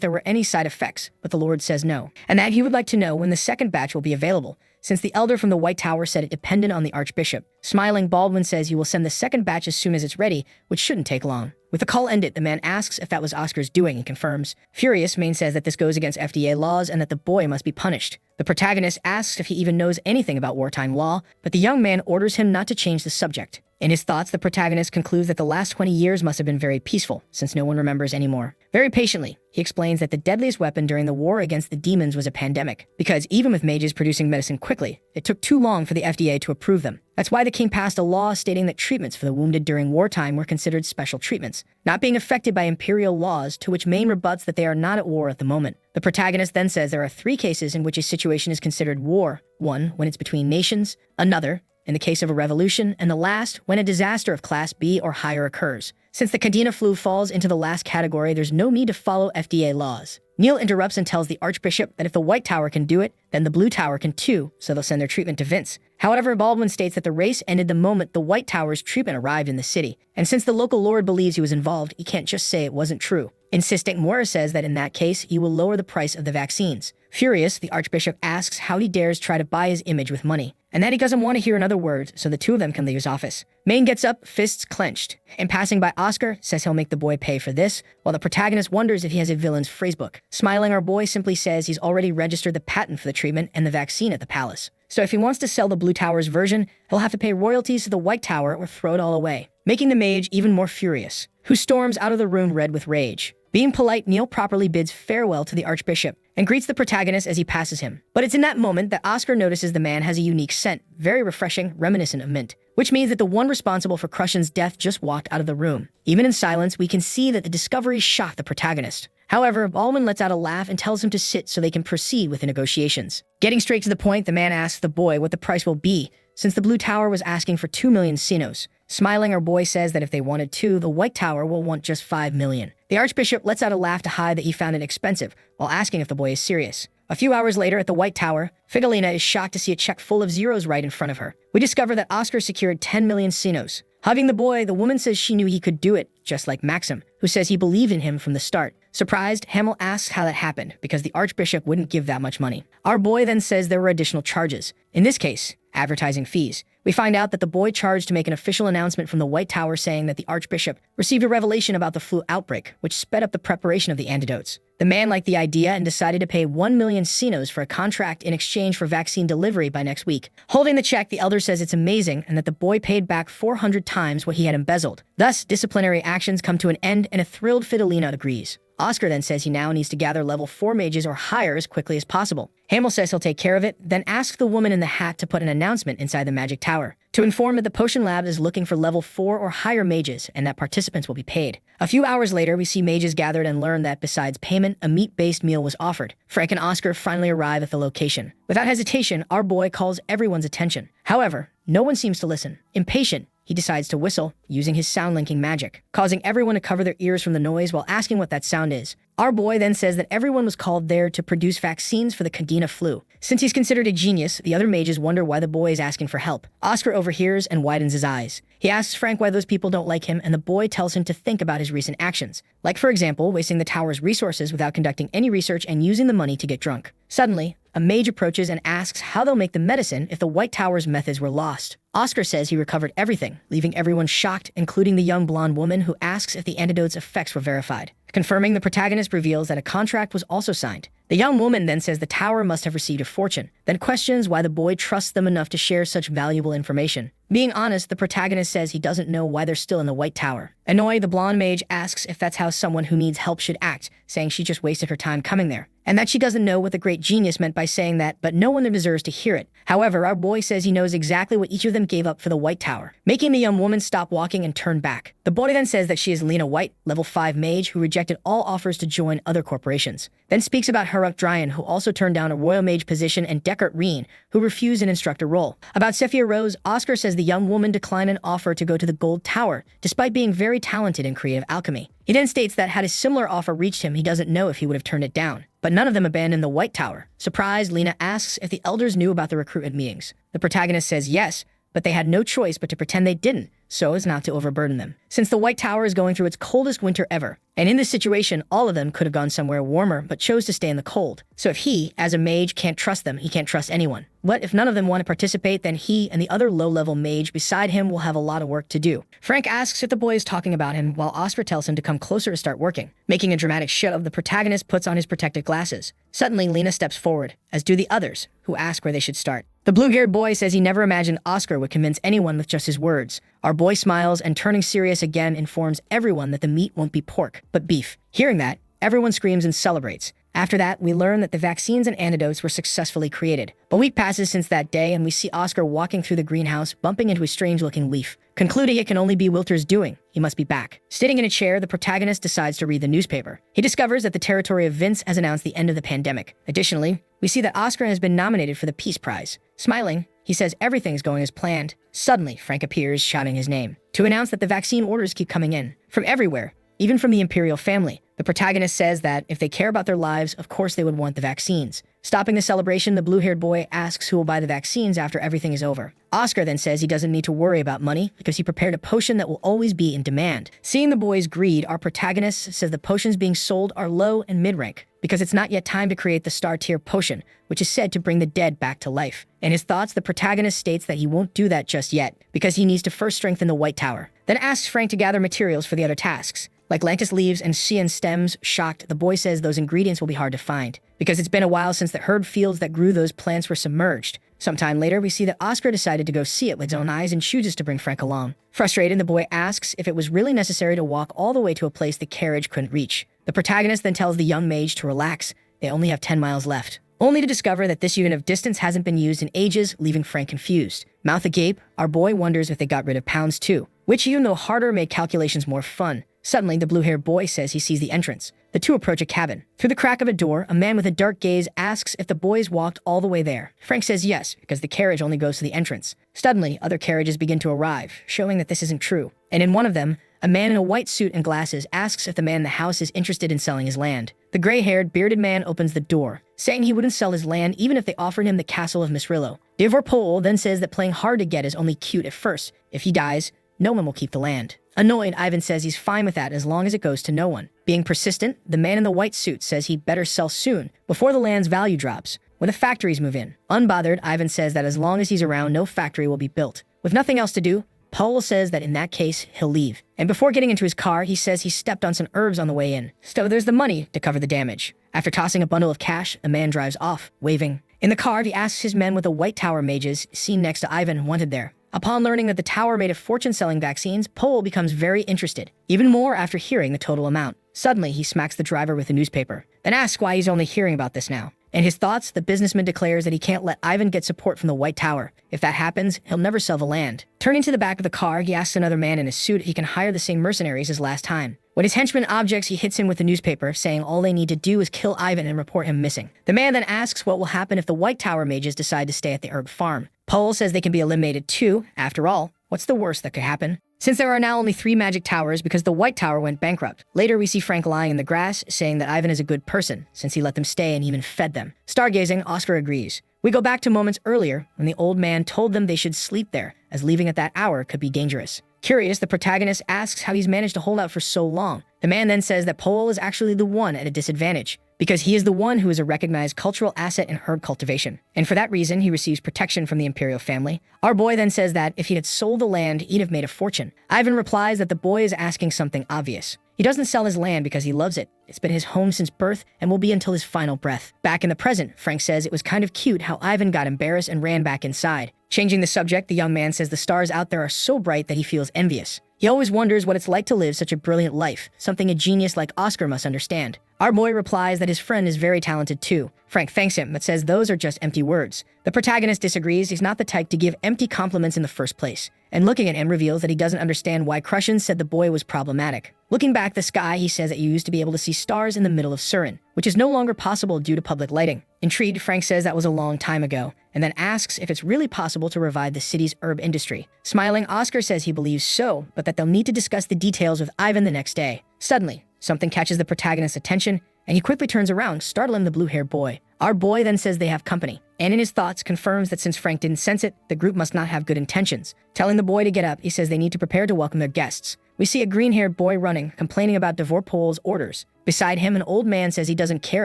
there were any side effects, but the Lord says no, and that he would like to know when the second batch will be available, since the elder from the White Tower said it depended on the Archbishop. Smiling, Baldwin says he will send the second batch as soon as it's ready, which shouldn't take long. With the call ended, the man asks if that was Oscar's doing and confirms. Furious, Mane says that this goes against FDA laws and that the boy must be punished. The protagonist asks if he even knows anything about wartime law, but the young man orders him not to change the subject. In his thoughts, the protagonist concludes that the last 20 years must have been very peaceful, since no one remembers anymore. Very patiently, he explains that the deadliest weapon during the war against the demons was a pandemic, because even with mages producing medicine quickly, it took too long for the FDA to approve them. That's why the king passed a law stating that treatments for the wounded during wartime were considered special treatments, not being affected by imperial laws, to which Mane rebuts that they are not at war at the moment. The protagonist then says there are 3 cases in which a situation is considered war. 1, when it's between nations; another, in the case of a revolution; and the last, when a disaster of Class B or higher occurs. Since the Cadena flu falls into the last category, there's no need to follow FDA laws. Neil interrupts and tells the Archbishop that if the White Tower can do it, then the Blue Tower can too, so they'll send their treatment to Vince. However, Baldwin states that the race ended the moment the White Tower's treatment arrived in the city, and since the local lord believes he was involved, he can't just say it wasn't true. Insisting, Moira says that in that case, he will lower the price of the vaccines. Furious, the Archbishop asks how he dares try to buy his image with money, and that he doesn't want to hear another word, so the two of them can leave his office. Mane gets up, fists clenched, and passing by Oscar, says he'll make the boy pay for this, while the protagonist wonders if he has a villain's phrasebook. Smiling, our boy simply says he's already registered the patent for the treatment and the vaccine at the palace. So if he wants to sell the Blue Tower's version, he'll have to pay royalties to the White Tower or throw it all away, making the mage even more furious, who storms out of the room red with rage. Being polite, Neil properly bids farewell to the Archbishop and greets the protagonist as he passes him. But it's in that moment that Oscar notices the man has a unique scent, very refreshing, reminiscent of mint, which means that the one responsible for Crushen's death just walked out of the room. Even in silence, we can see that the discovery shocked the protagonist. However, Baldwin lets out a laugh and tells him to sit so they can proceed with the negotiations. Getting straight to the point, the man asks the boy what the price will be, since the Blue Tower was asking for 2 million sinos. Smiling, our boy says that if they wanted 2, the White Tower will want just 5 million. The Archbishop lets out a laugh to hide that he found it expensive, while asking if the boy is serious. A few hours later at the White Tower, Figolina is shocked to see a check full of zeros right in front of her. We discover that Oscar secured 10 million sinos. Hugging the boy, the woman says she knew he could do it, just like Maxim, who says he believed in him from the start. Surprised, Hamel asks how that happened, because the Archbishop wouldn't give that much money. Our boy then says there were additional charges. In this case, advertising fees. We find out that the boy charged to make an official announcement from the White Tower saying that the Archbishop received a revelation about the flu outbreak, which sped up the preparation of the antidotes. The man liked the idea and decided to pay 1 million sinos for a contract in exchange for vaccine delivery by next week. Holding the check, the elder says it's amazing and that the boy paid back 400 times what he had embezzled. Thus, disciplinary actions come to an end and a thrilled Fidolina agrees. Oscar then says he now needs to gather level 4 mages or higher as quickly as possible. Hamel says he'll take care of it, then asks the woman in the hat to put an announcement inside the magic tower to inform that the potion lab is looking for level 4 or higher mages and that participants will be paid. A few hours later, we see mages gathered and learn that besides payment, a meat-based meal was offered. Frank and Oscar finally arrive at the location. Without hesitation, our boy calls everyone's attention. However, no one seems to listen. Impatient, he decides to whistle, using his sound-linking magic, causing everyone to cover their ears from the noise while asking what that sound is. Our boy then says that everyone was called there to produce vaccines for the Kadena flu. Since he's considered a genius, the other mages wonder why the boy is asking for help. Oscar overhears and widens his eyes. He asks Frank why those people don't like him, and the boy tells him to think about his recent actions. Like, for example, wasting the tower's resources without conducting any research and using the money to get drunk. Suddenly, a mage approaches and asks how they'll make the medicine if the White Tower's methods were lost. Oscar says he recovered everything, leaving everyone shocked, including the young blonde woman who asks if the antidote's effects were verified. Confirming, the protagonist reveals that a contract was also signed. The young woman then says the tower must have received a fortune, then questions why the boy trusts them enough to share such valuable information. Being honest, the protagonist says he doesn't know why they're still in the White Tower. Annoyed, the blonde mage asks if that's how someone who needs help should act, saying she just wasted her time coming there, and that she doesn't know what the great genius meant by saying that, but no one there deserves to hear it. However, our boy says he knows exactly what each of them gave up for the White Tower, making the young woman stop walking and turn back. The boy then says that she is Lena White, level 5 mage, who rejected all offers to join other corporations. Then speaks about Haruk Dryan, who also turned down a royal mage position, and Deckard Reen, who refused an instructor role. About Sephia Rose, Oscar says the young woman declined an offer to go to the Gold Tower, despite being very talented in creative alchemy. He then states that had a similar offer reached him, he doesn't know if he would have turned it down. But none of them abandoned the White Tower. Surprised, Lena asks if the elders knew about the recruitment meetings. The protagonist says yes, but they had no choice but to pretend they didn't, so as not to overburden them. Since the White Tower is going through its coldest winter ever, and in this situation, all of them could have gone somewhere warmer, but chose to stay in the cold. So if he, as a mage, can't trust them, he can't trust anyone. But if none of them want to participate, then he and the other low-level mage beside him will have a lot of work to do. Frank asks if the boy is talking about him, while Oscar tells him to come closer to start working. Making a dramatic shut of, the protagonist puts on his protective glasses. Suddenly, Lena steps forward, as do the others, who ask where they should start. The blue-haired boy says he never imagined Oscar would convince anyone with just his words. Our boy smiles and, turning serious again, informs everyone that the meat won't be pork, but beef. Hearing that, everyone screams and celebrates. After that, we learn that the vaccines and antidotes were successfully created. A week passes since that day, and we see Oscar walking through the greenhouse, bumping into a strange-looking leaf. Concluding it can only be Wilter's doing, he must be back. Sitting in a chair, the protagonist decides to read the newspaper. He discovers that the territory of Vince has announced the end of the pandemic. Additionally, we see that Oscar has been nominated for the Peace Prize. Smiling, he says everything's going as planned. Suddenly, Frank appears, shouting his name, to announce that the vaccine orders keep coming in. From everywhere, even from the Imperial family. The protagonist says that if they care about their lives, of course they would want the vaccines. Stopping the celebration, the blue-haired boy asks who will buy the vaccines after everything is over. Oscar then says he doesn't need to worry about money because he prepared a potion that will always be in demand. Seeing the boy's greed, our protagonist says the potions being sold are low and mid-rank because it's not yet time to create the star-tier potion, which is said to bring the dead back to life. In his thoughts, the protagonist states that he won't do that just yet because he needs to first strengthen the White Tower. Then asks Frank to gather materials for the other tasks. Like Lantus leaves and Cian stems. Shocked, the boy says those ingredients will be hard to find because it's been a while since the herb fields that grew those plants were submerged. Sometime later, we see that Oscar decided to go see it with his own eyes and chooses to bring Frank along. Frustrated, the boy asks if it was really necessary to walk all the way to a place the carriage couldn't reach. The protagonist then tells the young mage to relax. They only have 10 miles left. Only to discover that this unit of distance hasn't been used in ages, leaving Frank confused. Mouth agape, our boy wonders if they got rid of pounds too, which even though harder made calculations more fun. Suddenly, the blue-haired boy says he sees the entrance. The two approach a cabin. Through the crack of a door, a man with a dark gaze asks if the boys walked all the way there. Frank says yes, because the carriage only goes to the entrance. Suddenly, other carriages begin to arrive, showing that this isn't true. And in one of them, a man in a white suit and glasses asks if the man in the house is interested in selling his land. The gray-haired, bearded man opens the door, saying he wouldn't sell his land even if they offered him the castle of Misrillo. Divor Pol then says that playing hard to get is only cute at first. If he dies, no one will keep the land. Annoyed, Ivan says he's fine with that as long as it goes to no one. Being persistent, the man in the white suit says he'd better sell soon, before the land's value drops, when the factories move in. Unbothered, Ivan says that as long as he's around, no factory will be built. With nothing else to do, Paul says that in that case, he'll leave. And before getting into his car, he says he stepped on some herbs on the way in. So there's the money to cover the damage. After tossing a bundle of cash, the man drives off, waving. In the car, he asks his men with the White Tower mages, seen next to Ivan, wanted there. Upon learning that the tower made a fortune selling vaccines, Pol becomes very interested, even more after hearing the total amount. Suddenly, he smacks the driver with the newspaper, then asks why he's only hearing about this now. In his thoughts, the businessman declares that he can't let Ivan get support from the White Tower. If that happens, he'll never sell the land. Turning to the back of the car, he asks another man in a suit if he can hire the same mercenaries as last time. When his henchman objects, he hits him with the newspaper, saying all they need to do is kill Ivan and report him missing. The man then asks what will happen if the White Tower mages decide to stay at the herb farm. Pol says they can be eliminated too. After all, What's the worst that could happen? Since there are now only 3 magic towers because the White Tower went bankrupt. Later, we see Frank lying in the grass, saying that Ivan is a good person, since he let them stay and even fed them. Stargazing, Oscar agrees. We go back to moments earlier when the old man told them they should sleep there, as leaving at that hour could be dangerous. Curious, the protagonist asks how he's managed to hold out for so long. The man then says that Powell is actually the one at a disadvantage, because he is the one who is a recognized cultural asset in herb cultivation. And for that reason, he receives protection from the imperial family. Our boy then says that if he had sold the land, he'd have made a fortune. Ivan replies that the boy is asking something obvious. He doesn't sell his land because he loves it. It's been his home since birth and will be until his final breath. Back in the present, Frank says it was kind of cute how Ivan got embarrassed and ran back inside. Changing the subject, the young man says the stars out there are so bright that he feels envious. He always wonders what it's like to live such a brilliant life, something a genius like Oscar must understand. Our boy replies that his friend is very talented too. Frank thanks him, but says those are just empty words. The protagonist disagrees. He's not the type to give empty compliments in the first place. And looking at him reveals that he doesn't understand why Crushen said the boy was problematic. Looking back the sky, he says that you used to be able to see stars in the middle of Surin, which is no longer possible due to public lighting. Intrigued, Frank says that was a long time ago, and then asks if it's really possible to revive the city's herb industry. Smiling, Oscar says he believes so, but that they'll need to discuss the details with Ivan the next day. Suddenly, something catches the protagonist's attention, and he quickly turns around, startling the blue-haired boy. Our boy then says they have company, and in his thoughts confirms that since Frank didn't sense it, the group must not have good intentions. Telling the boy to get up, he says they need to prepare to welcome their guests. We see a green-haired boy running, complaining about Dvorpol's orders. Beside him, an old man says he doesn't care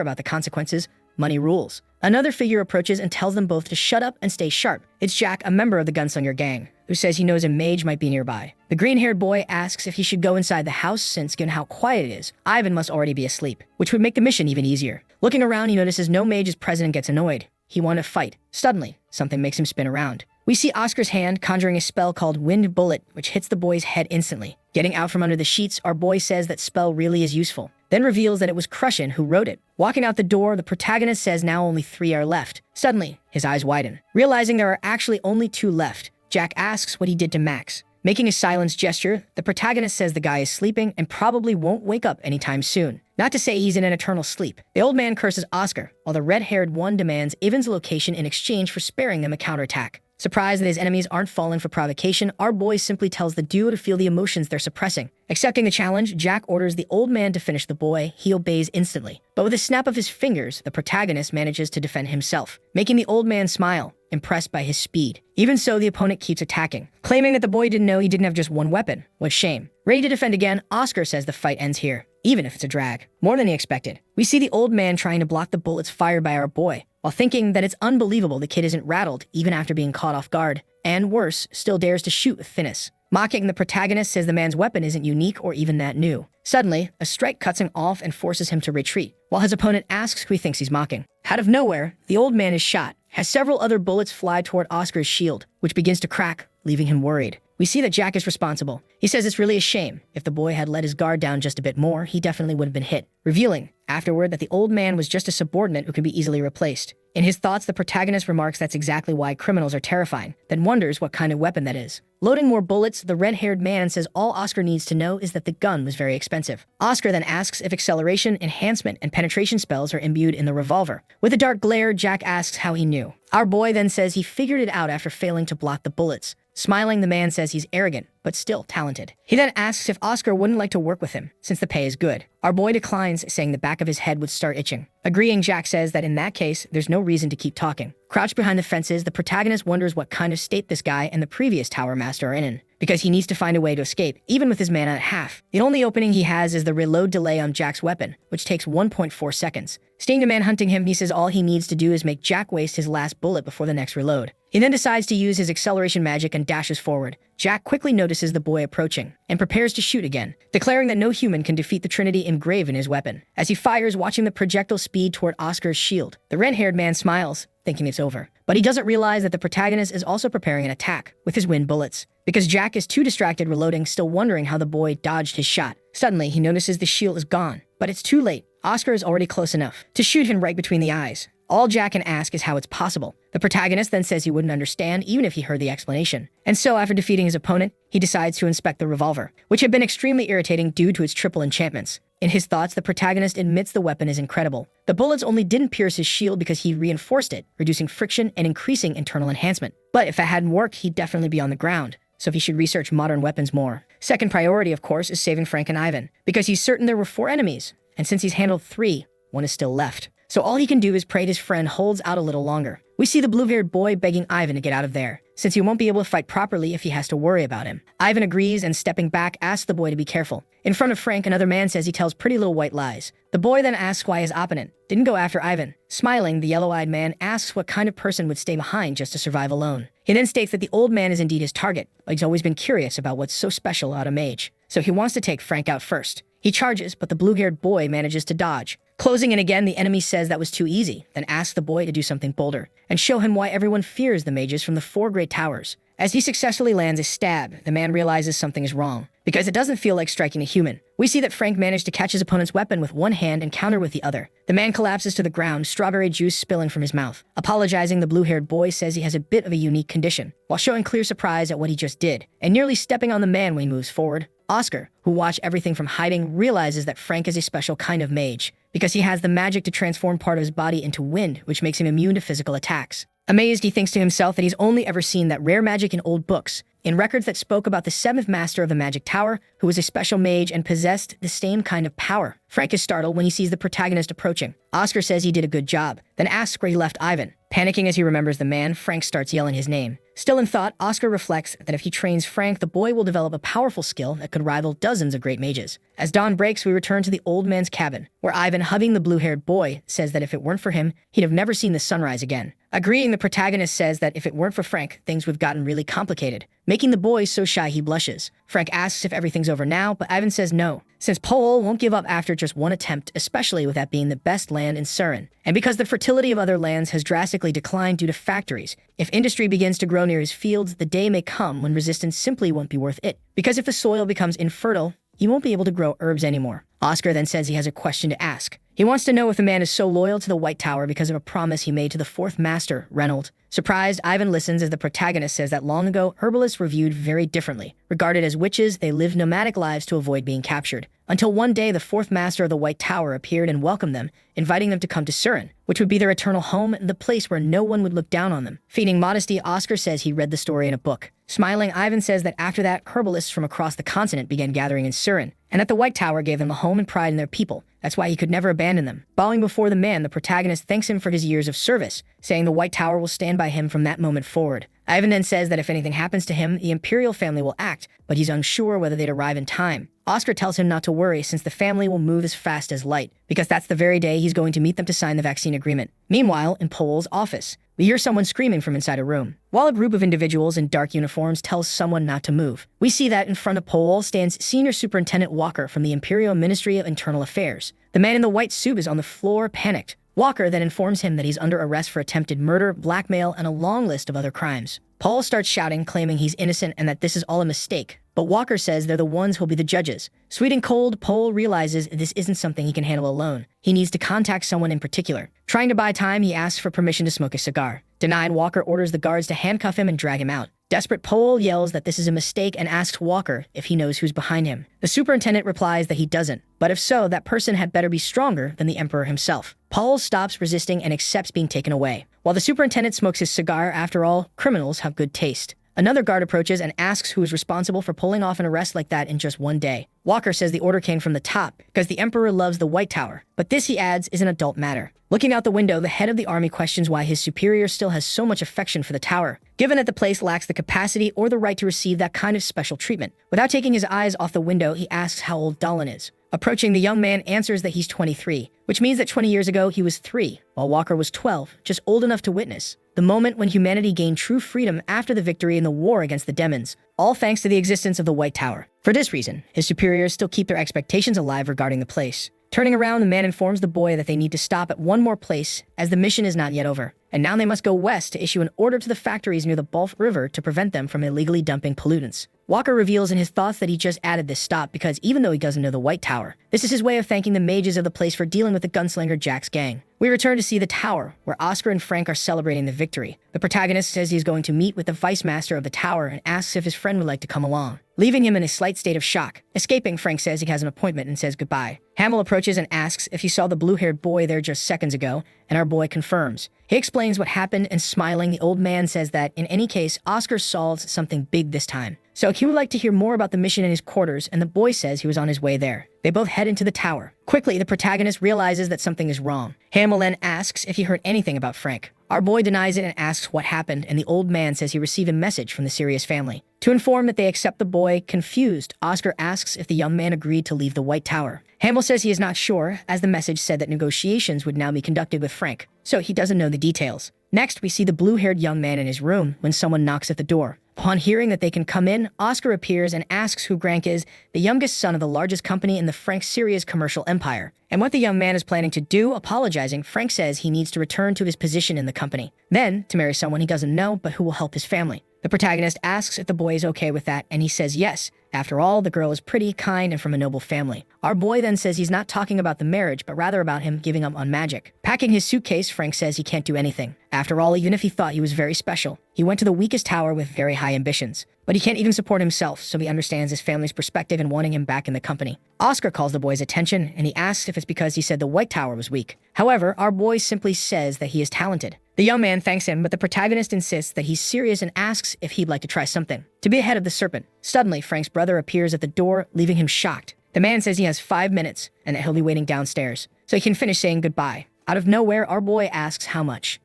about the consequences. Money rules. Another figure approaches and tells them both to shut up and stay sharp. It's Jack, a member of the gunslinger gang, who says he knows a mage might be nearby. The green-haired boy asks if he should go inside the house since, given how quiet it is, Ivan must already be asleep, which would make the mission even easier. Looking around, he notices no mage is present and gets annoyed. He wanted to fight. Suddenly, something makes him spin around. We see Oscar's hand conjuring a spell called Wind Bullet, which hits the boy's head instantly. Getting out from under the sheets, our boy says that spell really is useful, then reveals that it was Crushen who wrote it. Walking out the door, the protagonist says now only 3 are left. Suddenly, his eyes widen. Realizing there are actually only 2 left, Jack asks what he did to Max. Making a silence gesture, the protagonist says the guy is sleeping and probably won't wake up anytime soon. Not to say he's in an eternal sleep. The old man curses Oscar, while the red-haired one demands Ivan's location in exchange for sparing them a counterattack. Surprised that his enemies aren't falling for provocation, our boy simply tells the duo to feel the emotions they're suppressing. Accepting the challenge, Jack orders the old man to finish the boy. He obeys instantly. But with a snap of his fingers, the protagonist manages to defend himself, making the old man smile, impressed by his speed. Even so, the opponent keeps attacking, claiming that the boy didn't know he didn't have just one weapon. What shame. Ready to defend again, Oscar says the fight ends here, even if it's a drag. More than he expected. We see the old man trying to block the bullets fired by our boy, while thinking that it's unbelievable the kid isn't rattled even after being caught off guard, and worse, still dares to shoot with finesse. Mocking, the protagonist says the man's weapon isn't unique or even that new. Suddenly, a strike cuts him off and forces him to retreat, while his opponent asks who he thinks he's mocking. Out of nowhere, the old man is shot, has several other bullets fly toward Oscar's shield, which begins to crack, leaving him worried. We see that Jack is responsible. He says it's really a shame. If the boy had let his guard down just a bit more, he definitely would have been hit, revealing afterward that the old man was just a subordinate who could be easily replaced. In his thoughts, the protagonist remarks that's exactly why criminals are terrifying, then wonders what kind of weapon that is. Loading more bullets, the red-haired man says all Oscar needs to know is that the gun was very expensive. Oscar then asks if acceleration, enhancement, and penetration spells are imbued in the revolver. With a dark glare, Jack asks how he knew. Our boy then says he figured it out after failing to block the bullets. Smiling, the man says he's arrogant, but still talented. He then asks if Oscar wouldn't like to work with him, since the pay is good. Our boy declines, saying the back of his head would start itching. Agreeing, Jack says that in that case, there's no reason to keep talking. Crouched behind the fences, the protagonist wonders what kind of state this guy and the previous Tower Master are in, because he needs to find a way to escape, even with his mana at half. The only opening he has is the reload delay on Jack's weapon, which takes 1.4 seconds. Seeing the man hunting him, he says all he needs to do is make Jack waste his last bullet before the next reload. He then decides to use his acceleration magic and dashes forward. Jack quickly notices the boy approaching and prepares to shoot again, declaring that no human can defeat the Trinity engraved in his weapon. As he fires, watching the projectile speed toward Oscar's shield, the red-haired man smiles, thinking it's over. But he doesn't realize that the protagonist is also preparing an attack with his wind bullets, because Jack is too distracted reloading, still wondering how the boy dodged his shot. Suddenly, he notices the shield is gone, but it's too late. Oscar is already close enough to shoot him right between the eyes. All Jack can ask is how it's possible. The protagonist then says he wouldn't understand even if he heard the explanation. And so, after defeating his opponent, he decides to inspect the revolver, which had been extremely irritating due to its triple enchantments. In his thoughts, the protagonist admits the weapon is incredible. The bullets only didn't pierce his shield because he reinforced it, reducing friction and increasing internal enhancement. But if it hadn't worked, he'd definitely be on the ground. so he should research modern weapons more. Second priority, of course, is saving Frank and Ivan, because he's certain there were 4 enemies, and since he's handled 3, 1 is still left. So all he can do is pray his friend holds out a little longer. We see the blue-haired boy begging Ivan to get out of there, since he won't be able to fight properly if he has to worry about him. Ivan agrees and, stepping back, asks the boy to be careful. In front of Frank, another man says he tells pretty little white lies. The boy then asks why his opponent didn't go after Ivan. Smiling, the yellow-eyed man asks what kind of person would stay behind just to survive alone. He then states that the old man is indeed his target, but he's always been curious about what's so special about a mage. So he wants to take Frank out first. He charges, but the blue-haired boy manages to dodge. Closing in again, the enemy says that was too easy, then asks the boy to do something bolder, and show him why everyone fears the mages from the 4 great towers. As he successfully lands a stab, the man realizes something is wrong, because it doesn't feel like striking a human. We see that Frank managed to catch his opponent's weapon with one hand and counter with the other. The man collapses to the ground, strawberry juice spilling from his mouth. Apologizing, the blue-haired boy says he has a bit of a unique condition, while showing clear surprise at what he just did, and nearly stepping on the man when he moves forward. Oscar, who watched everything from hiding, realizes that Frank is a special kind of mage, because he has the magic to transform part of his body into wind, which makes him immune to physical attacks. Amazed, he thinks to himself that he's only ever seen that rare magic in old books, in records that spoke about the 7th master of the magic tower, who was a special mage and possessed the same kind of power. Frank is startled when he sees the protagonist approaching. Oscar says he did a good job, then asks where he left Ivan. Panicking as he remembers the man, Frank starts yelling his name. Still in thought, Oscar reflects that if he trains Frank, the boy will develop a powerful skill that could rival dozens of great mages. As dawn breaks, we return to the old man's cabin, where Ivan, hugging the blue-haired boy, says that if it weren't for him, he'd have never seen the sunrise again. Agreeing, the protagonist says that if it weren't for Frank, things would have gotten really complicated, making the boy so shy he blushes. Frank asks if everything's over now, but Ivan says no, since Pol won't give up after just one attempt, especially with that being the best land in Surin. And because the fertility of other lands has drastically declined due to factories, if industry begins to grow near his fields, the day may come when resistance simply won't be worth it. Because if the soil becomes infertile, he won't be able to grow herbs anymore. Oscar then says he has a question to ask. He wants to know if the man is so loyal to the White Tower because of a promise he made to the 4th master, Reynold. Surprised, Ivan listens as the protagonist says that long ago, herbalists were viewed very differently. Regarded as witches, they lived nomadic lives to avoid being captured. Until one day, the 4th master of the White Tower appeared and welcomed them, inviting them to come to Surin, which would be their eternal home and the place where no one would look down on them. Feigning modesty, Oscar says he read the story in a book. Smiling, Ivan says that after that, herbalists from across the continent began gathering in Surin, and that the White Tower gave them a home and pride in their people. That's why he could never abandon them. Bowing before the man, the protagonist thanks him for his years of service, saying the White Tower will stand by him from that moment forward. Ivan then says that if anything happens to him, the Imperial family will act, but he's unsure whether they'd arrive in time. Oscar tells him not to worry since the family will move as fast as light, because that's the very day he's going to meet them to sign the vaccine agreement. Meanwhile, in Pol's office, we hear someone screaming from inside a room. While a group of individuals in dark uniforms tells someone not to move, we see that in front of Pol stands Senior Superintendent Walker from the Imperial Ministry of Internal Affairs. The man in the white suit is on the floor, panicked. Walker then informs him that he's under arrest for attempted murder, blackmail, and a long list of other crimes. Pol starts shouting, claiming he's innocent and that this is all a mistake, but Walker says they're the ones who'll be the judges. Sweet and cold, Pol realizes this isn't something he can handle alone. He needs to contact someone in particular. Trying to buy time, he asks for permission to smoke a cigar. Denied, Walker orders the guards to handcuff him and drag him out. Desperate, Pol yells that this is a mistake and asks Walker if he knows who's behind him. The superintendent replies that he doesn't, but if so, that person had better be stronger than the Emperor himself. Pol stops resisting and accepts being taken away. While the superintendent smokes his cigar, after all, criminals have good taste. Another guard approaches and asks who is responsible for pulling off an arrest like that in just one day. Walker says the order came from the top because the Emperor loves the White Tower, but this, he adds, is an adult matter. Looking out the window, the head of the army questions why his superior still has so much affection for the tower, given that the place lacks the capacity or the right to receive that kind of special treatment. Without taking his eyes off the window, he asks how old Dahlin is. Approaching, the young man answers that he's 23, which means that 20 years ago he was 3, while Walker was 12, just old enough to witness the moment when humanity gained true freedom after the victory in the war against the demons, all thanks to the existence of the White Tower. For this reason, his superiors still keep their expectations alive regarding the place. Turning around, the man informs the boy that they need to stop at one more place, as the mission is not yet over. And now they must go west to issue an order to the factories near the Balf River to prevent them from illegally dumping pollutants. Walker reveals in his thoughts that he just added this stop because even though he doesn't know the White Tower, this is his way of thanking the mages of the place for dealing with the gunslinger Jack's gang. We return to see the tower, where Oscar and Frank are celebrating the victory. The protagonist says he is going to meet with the vice master of the tower and asks if his friend would like to come along, leaving him in a slight state of shock. Escaping, Frank says he has an appointment and says goodbye. Hamill approaches and asks if he saw the blue-haired boy there just seconds ago, and our boy confirms. He explains what happened, and smiling, the old man says that, in any case, Oscar solves something big this time. So he would like to hear more about the mission in his quarters, and the boy says he was on his way there. They both head into the tower. Quickly, the protagonist realizes that something is wrong. Hamill then asks if he heard anything about Frank. Our boy denies it and asks what happened, and the old man says he received a message from the Sirius family. To inform that they accept the boy, confused, Oscar asks if the young man agreed to leave the White Tower. Hamill says he is not sure, as the message said that negotiations would now be conducted with Frank, so he doesn't know the details. Next, we see the blue-haired young man in his room when someone knocks at the door. Upon hearing that they can come in, Oscar appears and asks who Grank is, the youngest son of the largest company in the Frank-Sirius commercial empire, and what the young man is planning to do. Apologizing, Frank says he needs to return to his position in the company, then to marry someone he doesn't know but who will help his family. The protagonist asks if the boy is okay with that, and he says yes. After all, the girl is pretty, kind, and from a noble family. Our boy then says he's not talking about the marriage, but rather about him giving up on magic. Packing his suitcase, Frank says he can't do anything. After all, even if he thought he was very special, he went to the weakest tower with very high ambitions. But he can't even support himself, so he understands his family's perspective in wanting him back in the company. Oscar calls the boy's attention, and he asks if it's because he said the White Tower was weak. However, our boy simply says that he is talented. The young man thanks him, but the protagonist insists that he's serious and asks if he'd like to try something. To be ahead of the serpent. Suddenly, Frank's brother appears at the door, leaving him shocked. The man says he has 5 minutes, and that he'll be waiting downstairs, so he can finish saying goodbye. Out of nowhere, our boy asks how much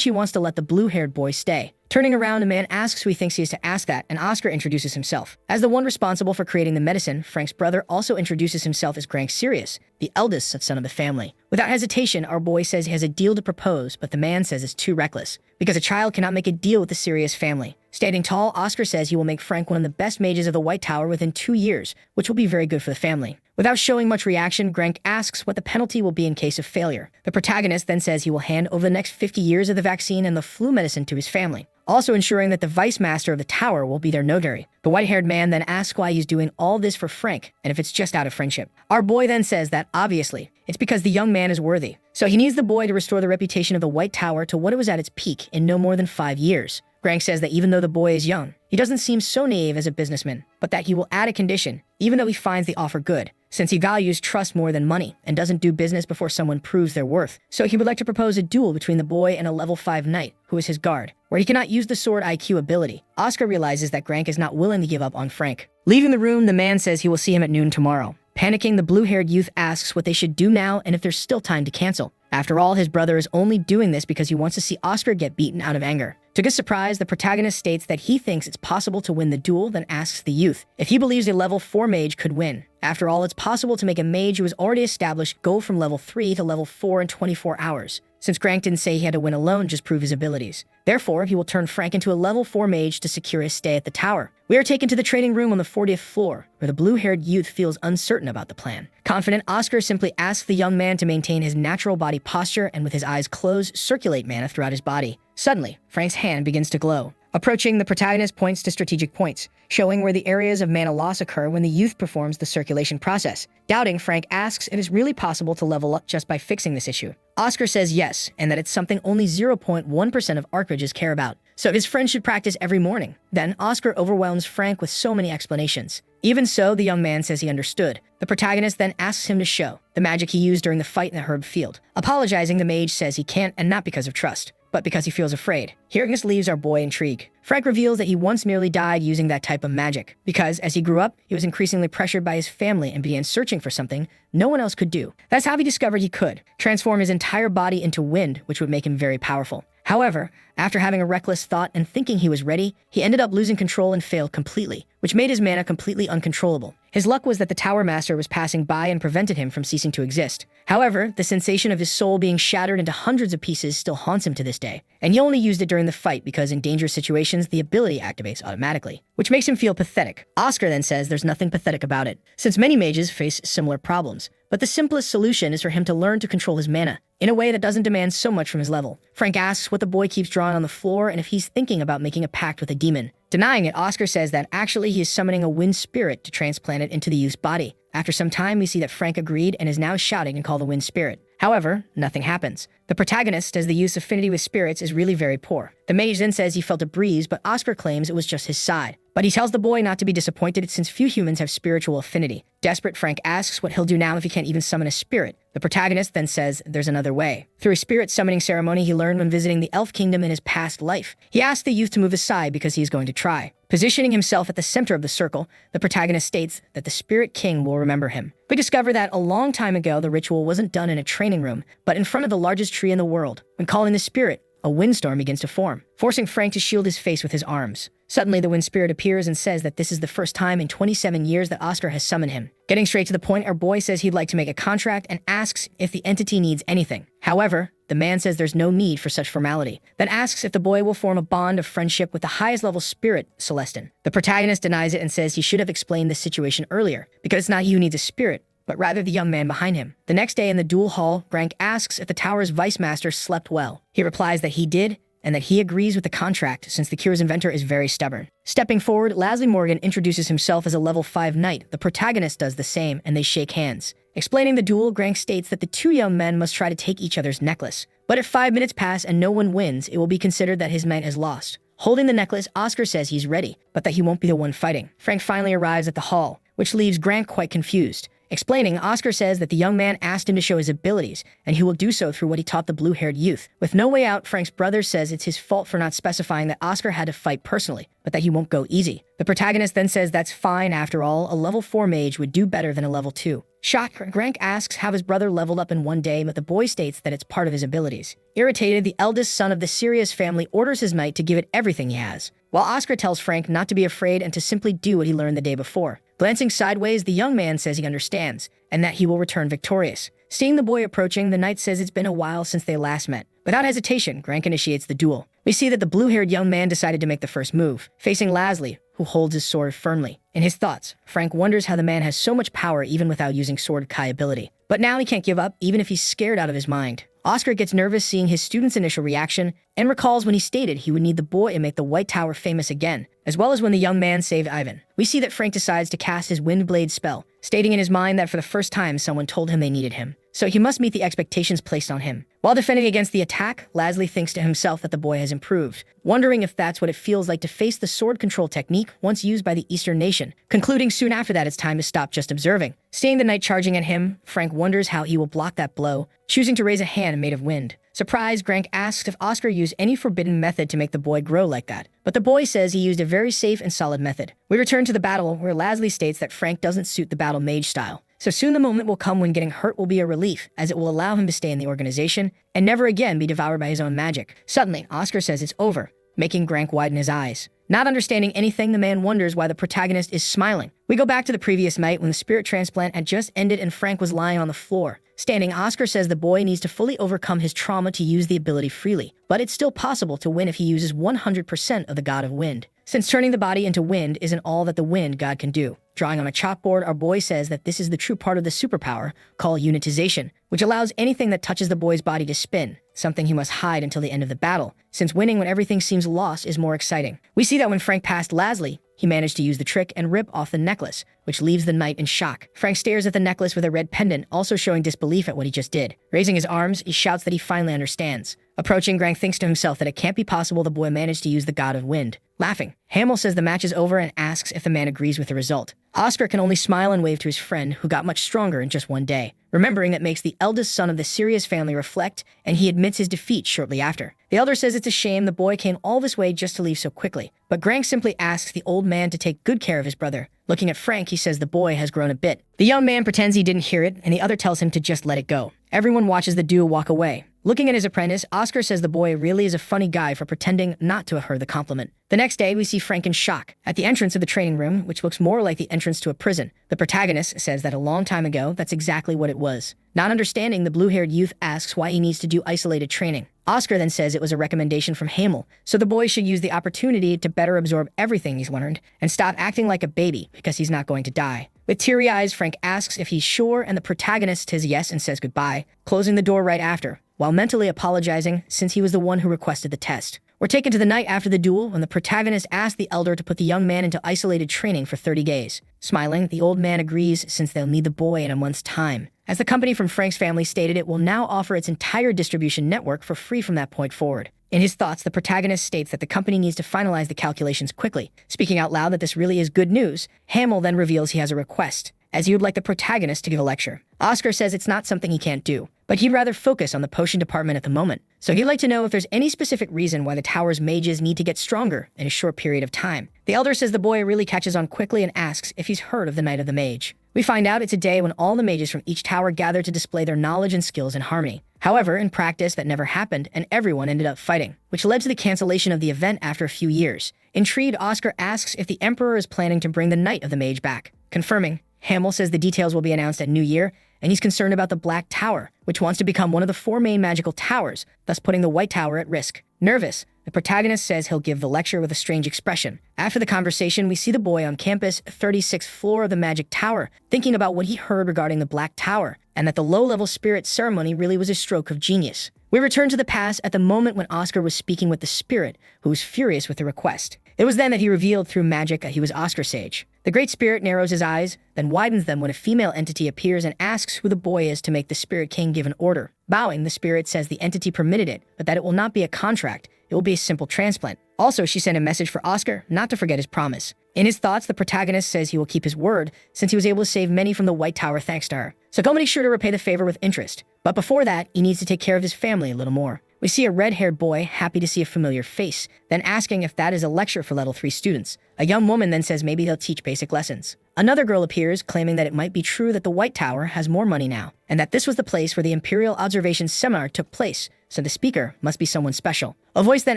he wants to let the blue-haired boy stay. Turning around, the man asks who he thinks he is to ask that, and Oscar introduces himself. As the one responsible for creating the medicine, Frank's brother also introduces himself as Grank Sirius, the eldest son of the family. Without hesitation, our boy says he has a deal to propose, but the man says it's too reckless, because a child cannot make a deal with the Sirius family. Standing tall, Oscar says he will make Frank one of the best mages of the White Tower within 2 years, which will be very good for the family. Without showing much reaction, Grank asks what the penalty will be in case of failure. The protagonist then says he will hand over the next 50 years of the vaccine and the flu medicine to his family, also ensuring that the vice master of the tower will be their notary. The white-haired man then asks why he's doing all this for Frank, and if it's just out of friendship. Our boy then says that, obviously, it's because the young man is worthy. So he needs the boy to restore the reputation of the White Tower to what it was at its peak in no more than 5 years. Grank says that even though the boy is young, he doesn't seem so naive as a businessman, but that he will add a condition, even though he finds the offer good, since he values trust more than money and doesn't do business before someone proves their worth. So he would like to propose a duel between the boy and a level 5 knight, who is his guard, where he cannot use the sword IQ ability. Oscar realizes that Grank is not willing to give up on Frank. Leaving the room, the man says he will see him at noon tomorrow. Panicking, the blue-haired youth asks what they should do now and if there's still time to cancel. After all, his brother is only doing this because he wants to see Oscar get beaten out of anger. To his surprise, the protagonist states that he thinks it's possible to win the duel, then asks the youth if he believes a level 4 mage could win. After all, it's possible to make a mage who is already established go from level 3 to level 4 in 24 hours. Since Grank didn't say he had to win alone, just prove his abilities. Therefore, he will turn Frank into a level 4 mage to secure his stay at the tower. We are taken to the training room on the 40th floor, where the blue-haired youth feels uncertain about the plan. Confident, Oscar simply asks the young man to maintain his natural body posture and with his eyes closed, circulate mana throughout his body. Suddenly, Frank's hand begins to glow. Approaching, the protagonist points to strategic points, showing where the areas of mana loss occur when the youth performs the circulation process. Doubting, Frank asks if it's really possible to level up just by fixing this issue. Oscar says yes, and that it's something only 0.1% of archmages care about, so his friend should practice every morning. Then, Oscar overwhelms Frank with so many explanations. Even so, the young man says he understood. The protagonist then asks him to show the magic he used during the fight in the herb field. Apologizing, the mage says he can't, and not because of trust, but because he feels afraid. Hearing this leaves our boy intrigued. Frank reveals that he once merely died using that type of magic, because as he grew up, he was increasingly pressured by his family and began searching for something no one else could do. That's how he discovered he could transform his entire body into wind, which would make him very powerful. However, after having a reckless thought and thinking he was ready, he ended up losing control and failed completely, which made his mana completely uncontrollable. His luck was that the Tower Master was passing by and prevented him from ceasing to exist. However, the sensation of his soul being shattered into hundreds of pieces still haunts him to this day, and he only used it during the fight because in dangerous situations the ability activates automatically, which makes him feel pathetic. Oscar then says there's nothing pathetic about it, since many mages face similar problems, but the simplest solution is for him to learn to control his mana in a way that doesn't demand so much from his level. Frank asks what the boy keeps drawing on the floor and if he's thinking about making a pact with a demon. Denying it, Oscar says that actually he is summoning a wind spirit to transplant it into the youth's body. After some time, we see that Frank agreed and is now shouting and call the wind spirit. However, nothing happens. The protagonist, as the use affinity with spirits is really very poor. The mage then says he felt a breeze, but Oscar claims it was just his side. But he tells the boy not to be disappointed since few humans have spiritual affinity. Desperate, Frank asks what he'll do now if he can't even summon a spirit. The protagonist then says there's another way. Through a spirit summoning ceremony he learned when visiting the elf kingdom in his past life. He asks the youth to move aside because he is going to try. Positioning himself at the center of the circle, the protagonist states that the spirit king will remember him. We discover that a long time ago the ritual wasn't done in a training room, but in front of the largest tree in the world. When calling the spirit, a windstorm begins to form, forcing Frank to shield his face with his arms. Suddenly, the wind spirit appears and says that this is the first time in 27 years that Oscar has summoned him. Getting straight to the point, our boy says he'd like to make a contract and asks if the entity needs anything. However, the man says there's no need for such formality, then asks if the boy will form a bond of friendship with the highest level spirit, Celestin. The protagonist denies it and says he should have explained this situation earlier, because it's not he who needs a spirit, but rather the young man behind him. The next day in the duel hall, Frank asks if the tower's vice master slept well. He replies that he did, and that he agrees with the contract since the cure's inventor is very stubborn. Stepping forward, Leslie Morgan introduces himself as a level 5 knight. The protagonist does the same, and they shake hands. Explaining the duel, Grank states that the two young men must try to take each other's necklace. But if 5 minutes pass and no one wins, it will be considered that his knight has lost. Holding the necklace, Oscar says he's ready, but that he won't be the one fighting. Frank finally arrives at the hall, which leaves Grank quite confused. Explaining, Oscar says that the young man asked him to show his abilities, and he will do so through what he taught the blue-haired youth. With no way out, Frank's brother says it's his fault for not specifying that Oscar had to fight personally, but that he won't go easy. The protagonist then says that's fine after all, a level 4 mage would do better than a level 2. Shocked, Grank asks how his brother leveled up in one day, but the boy states that it's part of his abilities. Irritated, the eldest son of the Sirius family orders his knight to give it everything he has, while Oscar tells Frank not to be afraid and to simply do what he learned the day before. Glancing sideways, the young man says he understands, and that he will return victorious. Seeing the boy approaching, the knight says it's been a while since they last met. Without hesitation, Grank initiates the duel. We see that the blue-haired young man decided to make the first move, facing Leslie, who holds his sword firmly. In his thoughts, Frank wonders how the man has so much power even without using Sword Kai ability. But now he can't give up, even if he's scared out of his mind. Oscar gets nervous seeing his student's initial reaction, and recalls when he stated he would need the boy and make the White Tower famous again, as well as when the young man saved Ivan. We see that Frank decides to cast his Windblade spell, stating in his mind that for the first time someone told him they needed him, so he must meet the expectations placed on him. While defending against the attack, Leslie thinks to himself that the boy has improved, wondering if that's what it feels like to face the sword control technique once used by the Eastern nation, concluding soon after that it's time to stop just observing. Seeing the knight charging at him, Frank wonders how he will block that blow, choosing to raise a hand made of wind. Surprised, Grank asks if Oscar used any forbidden method to make the boy grow like that, but the boy says he used a very safe and solid method. We return to the battle, where Leslie states that Frank doesn't suit the battle mage style. So soon the moment will come when getting hurt will be a relief, as it will allow him to stay in the organization and never again be devoured by his own magic. Suddenly, Oscar says it's over, making Grank widen his eyes. Not understanding anything, the man wonders why the protagonist is smiling. We go back to the previous night when the spirit transplant had just ended and Frank was lying on the floor. Standing, Oscar says the boy needs to fully overcome his trauma to use the ability freely, but it's still possible to win if he uses 100% of the God of Wind, since turning the body into wind isn't all that the wind god can do. Drawing on a chalkboard, our boy says that this is the true part of the superpower, called unitization, which allows anything that touches the boy's body to spin, something he must hide until the end of the battle, since winning when everything seems lost is more exciting. We see that when Frank passed Leslie, he managed to use the trick and rip off the necklace, which leaves the knight in shock. Frank stares at the necklace with a red pendant, also showing disbelief at what he just did. Raising his arms, he shouts that he finally understands. Approaching, Grank thinks to himself that it can't be possible the boy managed to use the God of Wind. Laughing, Hamill says the match is over and asks if the man agrees with the result. Oscar can only smile and wave to his friend, who got much stronger in just one day. Remembering that makes the eldest son of the Sirius family reflect, and he admits his defeat shortly after. The elder says it's a shame the boy came all this way just to leave so quickly, but Grank simply asks the old man to take good care of his brother. Looking at Frank, he says the boy has grown a bit. The young man pretends he didn't hear it, and the other tells him to just let it go. Everyone watches the duo walk away. Looking at his apprentice, Oscar says the boy really is a funny guy for pretending not to have heard the compliment. The next day, we see Frank in shock at the entrance of the training room, which looks more like the entrance to a prison. The protagonist says that a long time ago, that's exactly what it was. Not understanding, the blue-haired youth asks why he needs to do isolated training. Oscar then says it was a recommendation from Hamill, so the boy should use the opportunity to better absorb everything he's learned and stop acting like a baby because he's not going to die. With teary eyes, Frank asks if he's sure, and the protagonist says yes and says goodbye, closing the door right after, while mentally apologizing since he was the one who requested the test. We're taken to the night after the duel when the protagonist asks the elder to put the young man into isolated training for 30 days. Smiling, the old man agrees since they'll need the boy in a month's time. As the company from Frank's family stated, it will now offer its entire distribution network for free from that point forward. In his thoughts, the protagonist states that the company needs to finalize the calculations quickly. Speaking out loud that this really is good news, Hamill then reveals he has a request, as he would like the protagonist to give a lecture. Oscar says it's not something he can't do, but he'd rather focus on the potion department at the moment. So he'd like to know if there's any specific reason why the tower's mages need to get stronger in a short period of time. The elder says the boy really catches on quickly and asks if he's heard of the Night of the Mage. We find out it's a day when all the mages from each tower gather to display their knowledge and skills in harmony. However, in practice, that never happened, and everyone ended up fighting, which led to the cancellation of the event after a few years. Intrigued, Oscar asks if the Emperor is planning to bring the Night of the Mage back. Confirming, Hamill says the details will be announced at New Year, and he's concerned about the Black Tower, which wants to become one of the 4 main magical towers, thus putting the White Tower at risk. Nervous, the protagonist says he'll give the lecture with a strange expression. After the conversation, we see the boy on campus, 36th floor of the Magic Tower, thinking about what he heard regarding the Black Tower, and that the low-level spirit ceremony really was a stroke of genius. We return to the past at the moment when Oscar was speaking with the spirit, who was furious with the request. It was then that he revealed through magic that he was Oscar Sage. The Great Spirit narrows his eyes, then widens them when a female entity appears and asks who the boy is to make the Spirit King give an order. Bowing, the spirit says the entity permitted it, but that it will not be a contract. It will be a simple transplant. Also, she sent a message for Oscar not to forget his promise. In his thoughts, the protagonist says he will keep his word since he was able to save many from the White Tower thanks to her. So go make sure to repay the favor with interest. But before that, he needs to take care of his family a little more. We see a red-haired boy, happy to see a familiar face, then asking if that is a lecture for level 3 students. A young woman then says maybe they'll teach basic lessons. Another girl appears, claiming that it might be true that the White Tower has more money now, and that this was the place where the Imperial Observation Seminar took place, so the speaker must be someone special. A voice then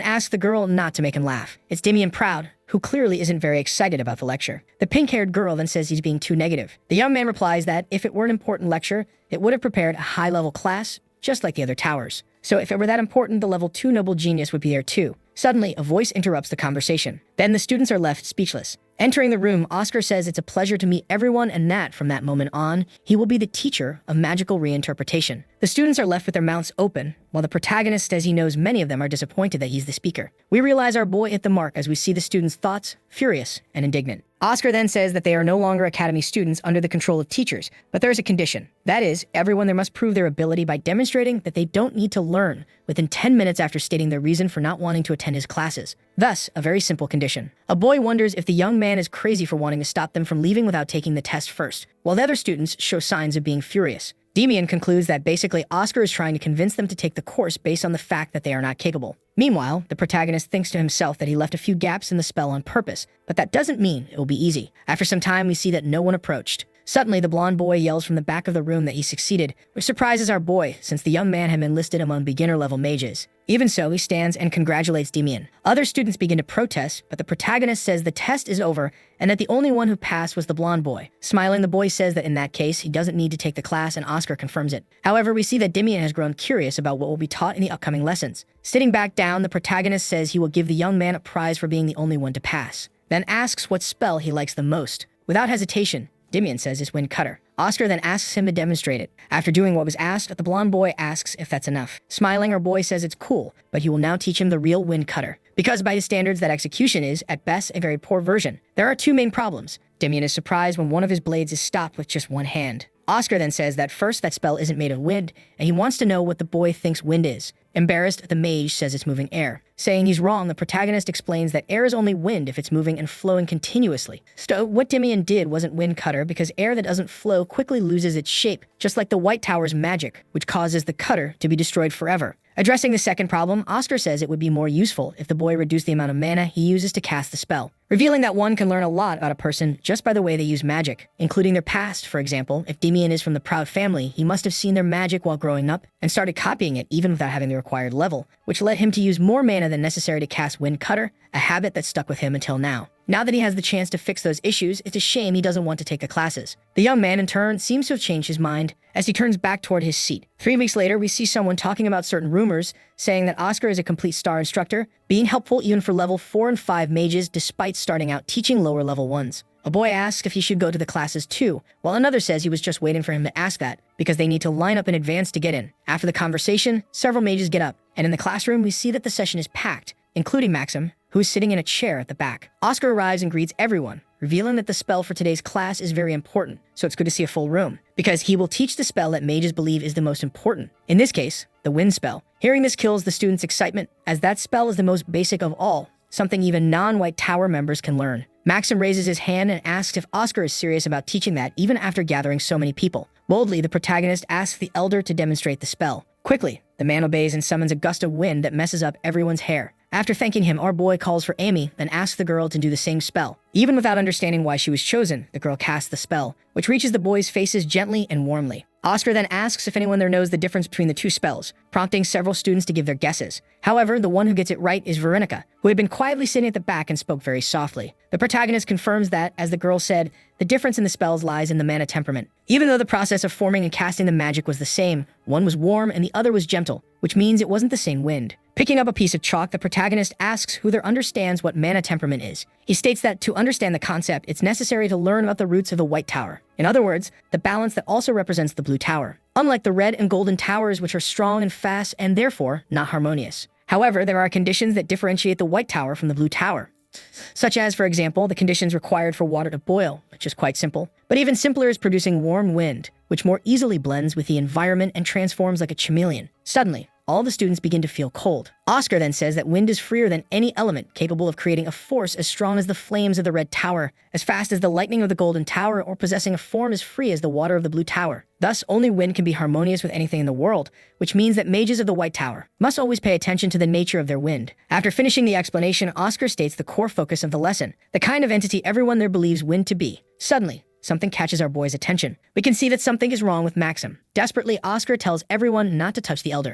asks the girl not to make him laugh. It's Damien Proud, who clearly isn't very excited about the lecture. The pink-haired girl then says he's being too negative. The young man replies that if it were an important lecture, it would have prepared a high-level class, just like the other towers. So if it were that important, the level 2 noble genius would be there too. Suddenly, a voice interrupts the conversation. Then the students are left speechless. Entering the room, Oscar says it's a pleasure to meet everyone and that, from that moment on, he will be the teacher of magical reinterpretation. The students are left with their mouths open, while the protagonist says he knows many of them are disappointed that he's the speaker. We realize our boy hit the mark as we see the students' thoughts, furious and indignant. Oscar then says that they are no longer academy students under the control of teachers, but there is a condition. That is, everyone there must prove their ability by demonstrating that they don't need to learn within 10 minutes after stating their reason for not wanting to attend his classes. Thus, a very simple condition. A boy wonders if the young man is crazy for wanting to stop them from leaving without taking the test first, while the other students show signs of being furious. Damien concludes that basically Oscar is trying to convince them to take the course based on the fact that they are not capable. Meanwhile, the protagonist thinks to himself that he left a few gaps in the spell on purpose, but that doesn't mean it will be easy. After some time, we see that no one approached. Suddenly, the blonde boy yells from the back of the room that he succeeded, which surprises our boy since the young man had been listed among beginner-level mages. Even so, he stands and congratulates Damien. Other students begin to protest, but the protagonist says the test is over and that the only one who passed was the blonde boy. Smiling, the boy says that in that case, he doesn't need to take the class, and Oscar confirms it. However, we see that Damien has grown curious about what will be taught in the upcoming lessons. Sitting back down, the protagonist says he will give the young man a prize for being the only one to pass, then asks what spell he likes the most. Without hesitation, Damien says it's Wind Cutter. Oscar then asks him to demonstrate it. After doing what was asked, the blonde boy asks if that's enough. Smiling, our boy says it's cool, but he will now teach him the real Wind Cutter. Because by his standards, that execution is, at best, a very poor version. There are 2 main problems. Damien is surprised when one of his blades is stopped with just one hand. Oscar then says that first, that spell isn't made of wind, and he wants to know what the boy thinks wind is. Embarrassed, the mage says it's moving air. Saying he's wrong, the protagonist explains that air is only wind if it's moving and flowing continuously. So what Damien did wasn't Wind Cutter, because air that doesn't flow quickly loses its shape, just like the White Tower's magic, which causes the cutter to be destroyed forever. Addressing the second problem, Oscar says it would be more useful if the boy reduced the amount of mana he uses to cast the spell, revealing that one can learn a lot about a person just by the way they use magic, including their past. For example, if Damien is from the Proud family, he must have seen their magic while growing up and started copying it even without having the required level, which led him to use more mana than necessary to cast Wind Cutter, a habit that stuck with him until now. Now that he has the chance to fix those issues, it's a shame he doesn't want to take the classes. The young man, in turn, seems to have changed his mind as he turns back toward his seat. 3 weeks later, we see someone talking about certain rumors, saying that Oscar is a complete star instructor, being helpful even for level 4 and 5 mages despite starting out teaching lower level ones. A boy asks if he should go to the classes too, while another says he was just waiting for him to ask that, because they need to line up in advance to get in. After the conversation, several mages get up, and in the classroom we see that the session is packed. including Maxim, who is sitting in a chair at the back. Oscar arrives and greets everyone, revealing that the spell for today's class is very important, so it's good to see a full room, because he will teach the spell that mages believe is the most important. In this case, the wind spell. Hearing this kills the students' excitement, as that spell is the most basic of all, something even non-White Tower members can learn. Maxim raises his hand and asks if Oscar is serious about teaching that even after gathering so many people. Boldly, the protagonist asks the elder to demonstrate the spell. Quickly, the man obeys and summons a gust of wind that messes up everyone's hair. After thanking him, our boy calls for Amy, then asks the girl to do the same spell. Even without understanding why she was chosen, the girl casts the spell, which reaches the boys' faces gently and warmly. Oscar then asks if anyone there knows the difference between the two spells, prompting several students to give their guesses. However, the one who gets it right is Veronica, who had been quietly sitting at the back and spoke very softly. The protagonist confirms that, as the girl said, the difference in the spells lies in the mana temperament. Even though the process of forming and casting the magic was the same, one was warm and the other was gentle, which means it wasn't the same wind. Picking up a piece of chalk, the protagonist asks who there understands what mana temperament is. He states that to understand the concept, it's necessary to learn about the roots of the White Tower. In other words, the balance that also represents the Blue Tower. Unlike the Red and Golden Towers, which are strong and fast and therefore not harmonious. However, there are conditions that differentiate the White Tower from the Blue Tower. Such as, for example, the conditions required for water to boil, which is quite simple. But even simpler is producing warm wind, which more easily blends with the environment and transforms like a chameleon. Suddenly, all the students begin to feel cold. Oscar then says that wind is freer than any element, capable of creating a force as strong as the flames of the Red Tower, as fast as the lightning of the Golden Tower, or possessing a form as free as the water of the Blue Tower. Thus, only wind can be harmonious with anything in the world, which means that mages of the White Tower must always pay attention to the nature of their wind. After finishing the explanation, Oscar states the core focus of the lesson, the kind of entity everyone there believes wind to be. Suddenly, something catches our boy's attention. We can see that something is wrong with Maxim. Desperately, Oscar tells everyone not to touch the elder.